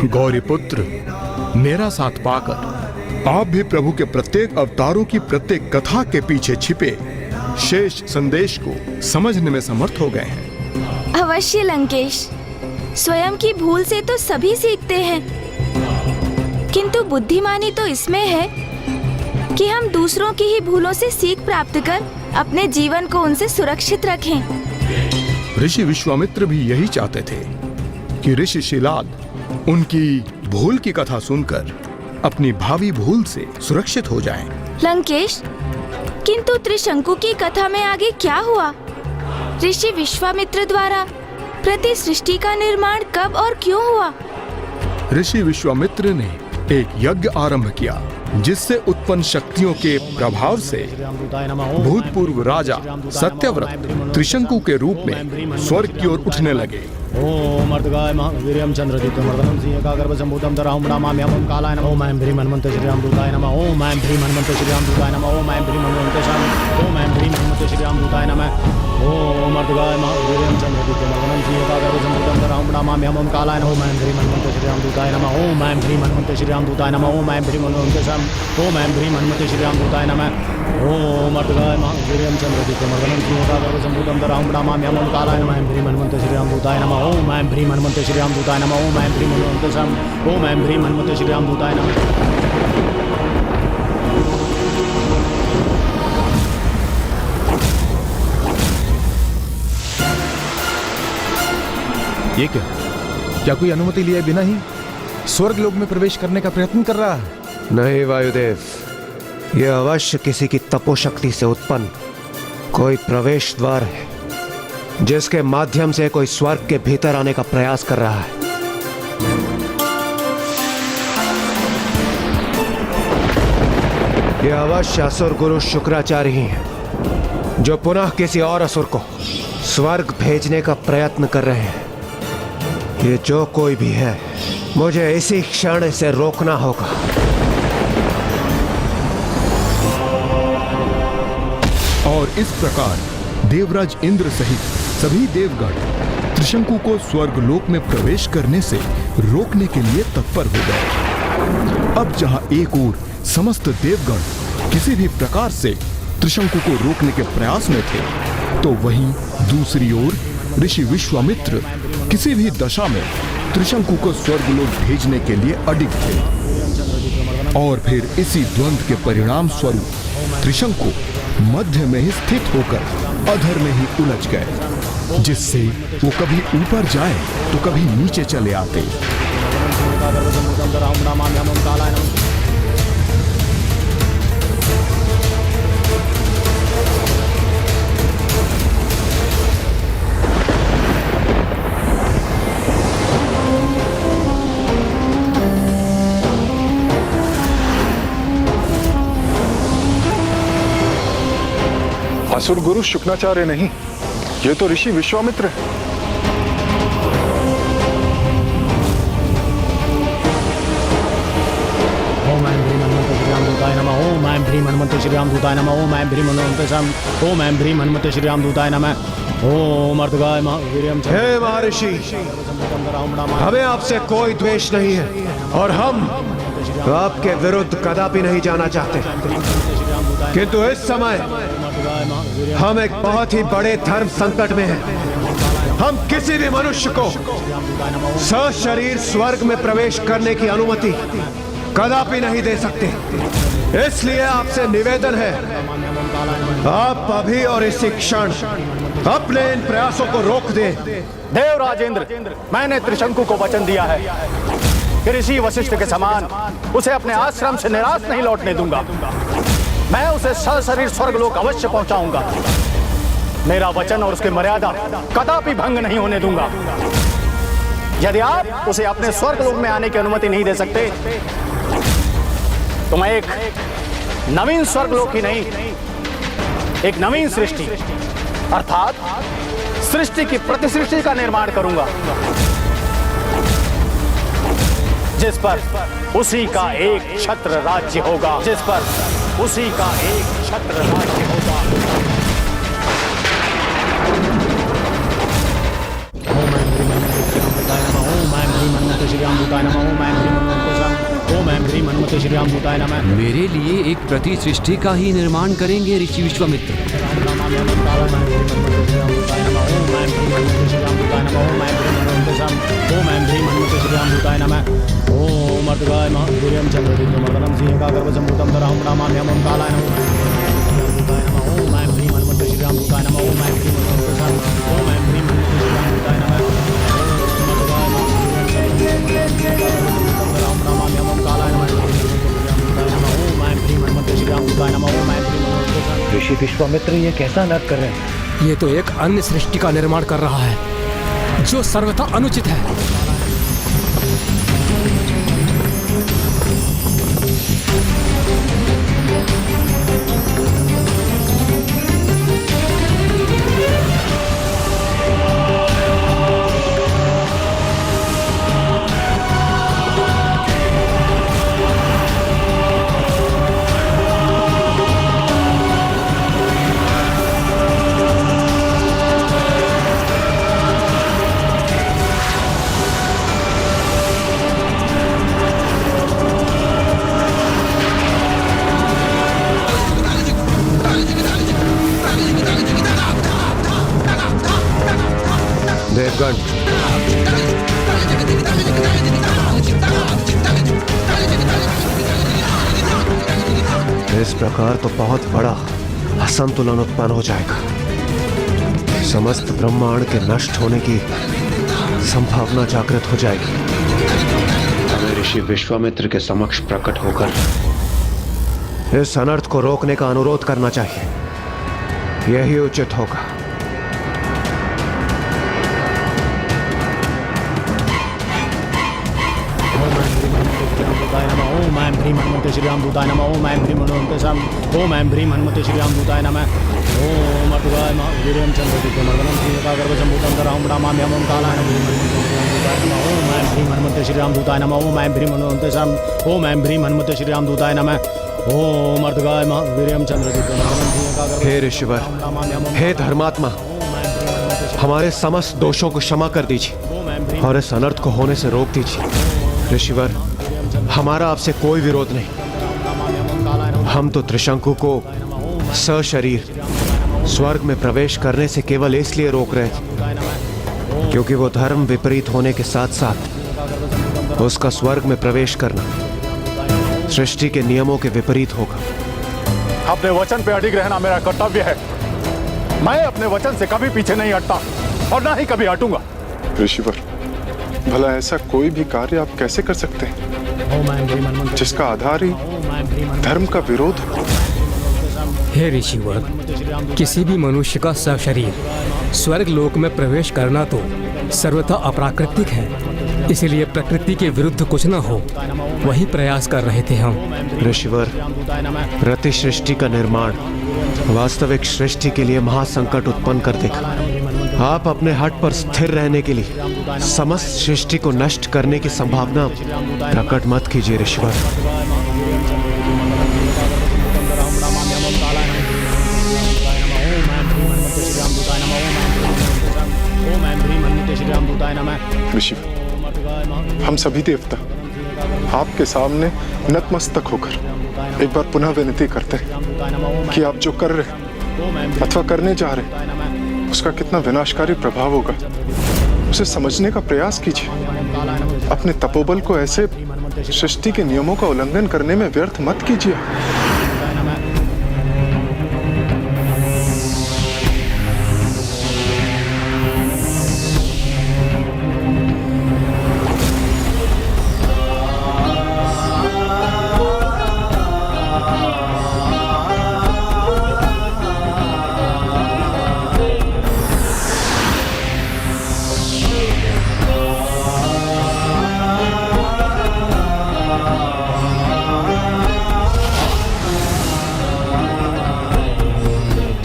गौरीपुत्र, मेरा साथ पाकर आप भी प्रभु के प्रत्येक अवतारों की प्रत्येक कथा के पीछे छिपे शेष संदेश को समझने में समर्थ हो गए हैं। अवश्य लंकेश, स्वयं की भूल से तो सभी सीखते हैं, किंतु बुद्धिमानी तो इसमें है कि हम दूसरों की ही भूलों से सीख प्राप्त कर अपने जीवन को उनसे सुरक्षित रखें। ऋषि विश्वामित्र भी यही चाहते थे कि ऋषि शिलाद उनकी भूल की कथा सुनकर अपनी भावी भूल से सुरक्षित हो जाएं। लंकेश, किंतु त्रिशंकु की कथा में आगे क्या हुआ? ऋषि विश्वामित्र द्वारा प्रति सृष्टि का निर्माण कब और क्यों हुआ? ऋषि विश्वामित्र ने एक यज्ञ आरंभ किया, जिससे उत्पन्न शक्तियों के प्रभाव से भूतपूर्व राजा सत्यव्रत त्रिशंकु के रूप में स्वर्ग की ओर उठने लगे। ओम अर्धगाय महावीर्यं चंद्रजितमर्दनं सिंहकागर्भसंभूतं दराहुं नमाम्यहं कालाय नमः। ओम ऐं ह्रीं हनुमते श्री रामदूताय नमः। ओम ऐं ह्रीं हनुमते श्री रामदूताय नमः। ओम ऐं ह्रीं हनुमते श्री ओम ऐं ह्रीं हनुमते श्री रामदूताय नमः। ओम अर्धगाय महावीर्यं चंद्रजितमर्दनं सिंहकागर्भसंभूतं दराहुं नमाम्यहं कालाय नमः। ओम ऐं ह्रीं हनुमते श्री रामदूताय नमः। ओम ऐं ह्रीं हनुमते श्री रामदूताय नमः। ओम ऐं ह्रीं हनुमते ओम ऐं ह्रीं हनुमते श्री रामदूताय नमः। ओम अर्धगाय महावीर्यं चंद्रजितमर्दनं सिंहकागर्भसंभूतं दराहुं नमाम्यहं कालाय नमः। ह्रीं हनुमते श्री रामदूताय नमः। ओम ऐं ह्रीं हनुमते श्री रामदूताय नमः। ओम ऐं ह्रीं हनुमते ओम ऐं ह्रीं हनुमते श्री रामदूताय नमः। ये क्या कोई अनुमति लिए बिना ही स्वर्ग लोक में प्रवेश करने का प्रयत्न कर रहा है? नहीं वायुदेव, यह अवश्य किसी की तपोशक्ति से उत्पन्न कोई प्रवेश द्वार है, जिसके माध्यम से कोई स्वर्ग के भीतर आने का प्रयास कर रहा है। यह अवश्य असुर गुरु शुक्राचार्य ही है, जो पुनः किसी और असुर को स्वर्ग भेजने का प्रयत्न कर रहे हैं। ये जो कोई भी है, मुझे इसी क्षण इसे रोकना होगा। और इस प्रकार देवराज इंद्र सहित सभी देवगण त्रिशंकु को स्वर्ग लोक में प्रवेश करने से रोकने के लिए तत्पर हो गए। अब जहां एक ओर समस्त देवगण किसी भी प्रकार से त्रिशंकु को रोकने के प्रयास में थे, तो वहीं दूसरी ओर ऋषि विश्वामित्र किसी भी दशा में त्रिशंकु को स्वर्गलोक भेजने के लिए अडिग थे। और फिर इसी द्वंद्व के परिणाम स्वरूप त्रिशंकु मध्य में ही स्थित होकर अधर में ही उलझ गए, जिससे वो कभी ऊपर जाए तो कभी नीचे चले आते। असुर गुरु शुक्राचार्य नहीं, ये तो ऋषि विश्वामित्र है। ओम ऐं ह्रीं हनुमते श्री रामदूताय नमः। ओम ऐं ह्रीं हनुमते श्री रामदूताय नमः। ओम ऐं ह्रीं हनुमते ओम ऐं ह्रीं हनुमते श्री रामदूताय नमः। ओम अर्धगाय महावीर्यं च हे महर्षि, हमें आपसे कोई द्वेष नहीं है और हम आपके विरुद्ध कदापि नहीं जाना चाहते, किंतु इस समय हम एक बहुत ही बड़े धर्म संकट में हैं। हम किसी भी मनुष्य को सशरीर स्वर्ग में प्रवेश करने की अनुमति कदापि नहीं दे सकते। इसलिए आपसे निवेदन है, आप अभी और इसी क्षण अपने इन प्रयासों को रोक दें। देवराज इंद्र, मैंने त्रिशंकु को वचन दिया है कि ऋषि वशिष्ठ के समान उसे अपने आश्रम से निराश नहीं लौटने दूंगा। मैं उसे सशरीर स्वर्गलोक अवश्य पहुंचाऊंगा। मेरा वचन और उसकी मर्यादा कदापि भंग नहीं होने दूंगा। यदि आप उसे अपने स्वर्गलोक में आने की अनुमति नहीं दे सकते, तो मैं एक नवीन स्वर्गलोक ही नहीं, एक नवीन सृष्टि अर्थात सृष्टि की प्रतिसृष्टि का निर्माण करूंगा, जिस पर उसी का एक छत्र राज्य होगा, जिस पर उसी का एक छत्र राज्य होगा। ओम ऐं ह्रीं हनुमते श्री रामदूताय नमः। ओम ऐं ह्रीं हनुमते ओम ऐं ह्रीं हनुमते श्री रामदूताय नमः। मेरे लिए एक प्रति सृष्टि का ही निर्माण करेंगे ऋषि विश्वामित्र। ऋषि विश्वामित्र ये कैसा अनर्थ कर रहे हैं? ये तो एक अन्य सृष्टि का निर्माण कर रहा है जो सर्वथा अनुचित है। देवगण, इस प्रकार तो बहुत बड़ा असंतुलन उत्पन्न हो जाएगा। समस्त ब्रह्मांड के नष्ट होने की संभावना जागृत हो जाएगी। हमें ऋषि विश्वामित्र के समक्ष प्रकट होकर इस अनर्थ को रोकने का अनुरोध करना चाहिए। यही उचित होगा। ओम ऐं ह्रीं हनुमते श्री राम दूताय नमः। ओम ऐं ह्रीं हनुमते सम। ओम ऐं ह्रीं हनुमते श्री राम दूताय नमः। ओम अर्धगाय वीर्यं चंद्रदीप्तमर्दनं श्रीकागर्भसम्भूतं धरां नमाम्यहं ओम कालाय नमः। ओम ऐं ह्रीं हनुमते श्री राम दूताय नमः। ओम ऐं ह्रीं हनुमते सम। ओम ऐं ह्रीं हनुमते श्री राम दूताय नमः। ओम अर्धगाय वीर्यं चंद्रदीप्तमर्दनं श्रीकागर्भ। हे ऋषिवर, हे धर्मात्मा, हमारे समस्त दोषों को क्षमा कर दीजिए और इस अनर्थ को होने से रोक दीजिए। ऋषिवर, हमारा आपसे कोई विरोध नहीं। हम तो त्रिशंकु को सशरीर स्वर्ग में प्रवेश करने से केवल इसलिए रोक रहे थे क्योंकि वो धर्म विपरीत होने के साथ साथ उसका स्वर्ग में प्रवेश करना सृष्टि के नियमों के विपरीत होगा। अपने वचन पे अडिग रहना मेरा कर्तव्य है। मैं अपने वचन से कभी पीछे नहीं हटता और ना ही कभी हटूंगा। ऋषिवर, भला ऐसा कोई भी कार्य आप कैसे कर सकते हैं जिसका आधार ही धर्म का विरोध हो? हे ऋषिवर, किसी भी मनुष्य का सशरीर स्वर्ग लोक में प्रवेश करना तो सर्वथा अप्राकृतिक है। इसलिए प्रकृति के विरुद्ध कुछ न हो, वही प्रयास कर रहे थे हम। ऋषिवर, प्रति सृष्टि का निर्माण वास्तविक सृष्टि के लिए महासंकट उत्पन्न कर देगा। आप अपने हट पर स्थिर रहने के लिए समस्त सृष्टि को नष्ट करने की संभावना प्रकट मत कीजिए ऋषिवर। ऋषिवर, हम सभी देवता आपके सामने नतमस्तक होकर एक बार पुनः विनती करते हैं कि आप जो कर रहे अथवा करने जा रहे उसका कितना विनाशकारी प्रभाव होगा, उसे समझने का प्रयास कीजिए। अपने तपोबल को ऐसे सृष्टि के नियमों का उल्लंघन करने में व्यर्थ मत कीजिए।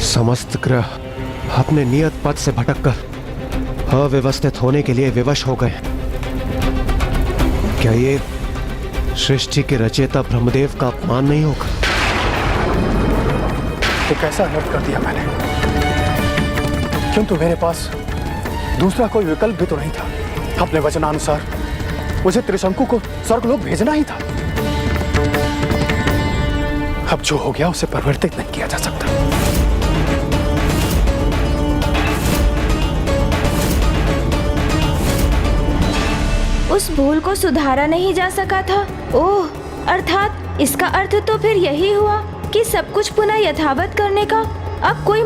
समस्त ग्रह अपने नियत पथ से भटककर अव्यवस्थित होने के लिए विवश हो गए। क्या ये सृष्टि के रचयिता ब्रह्मदेव का अपमान नहीं होगा? ये कैसा अनर्थ कर दिया मैंने, किंतु मेरे पास दूसरा कोई विकल्प भी तो नहीं था। अपने वचनानुसार मुझे त्रिशंकु को स्वर्गलोक भेजना ही था। अब जो हो गया उसे परिवर्तित नहीं किया जा सकता। भूल को सुधारा नहीं जा सका था। ओह, अर्थात इसका अर्थ तो फिर यही हुआ कि सब कुछ पुनः यथावत करने का अब कोई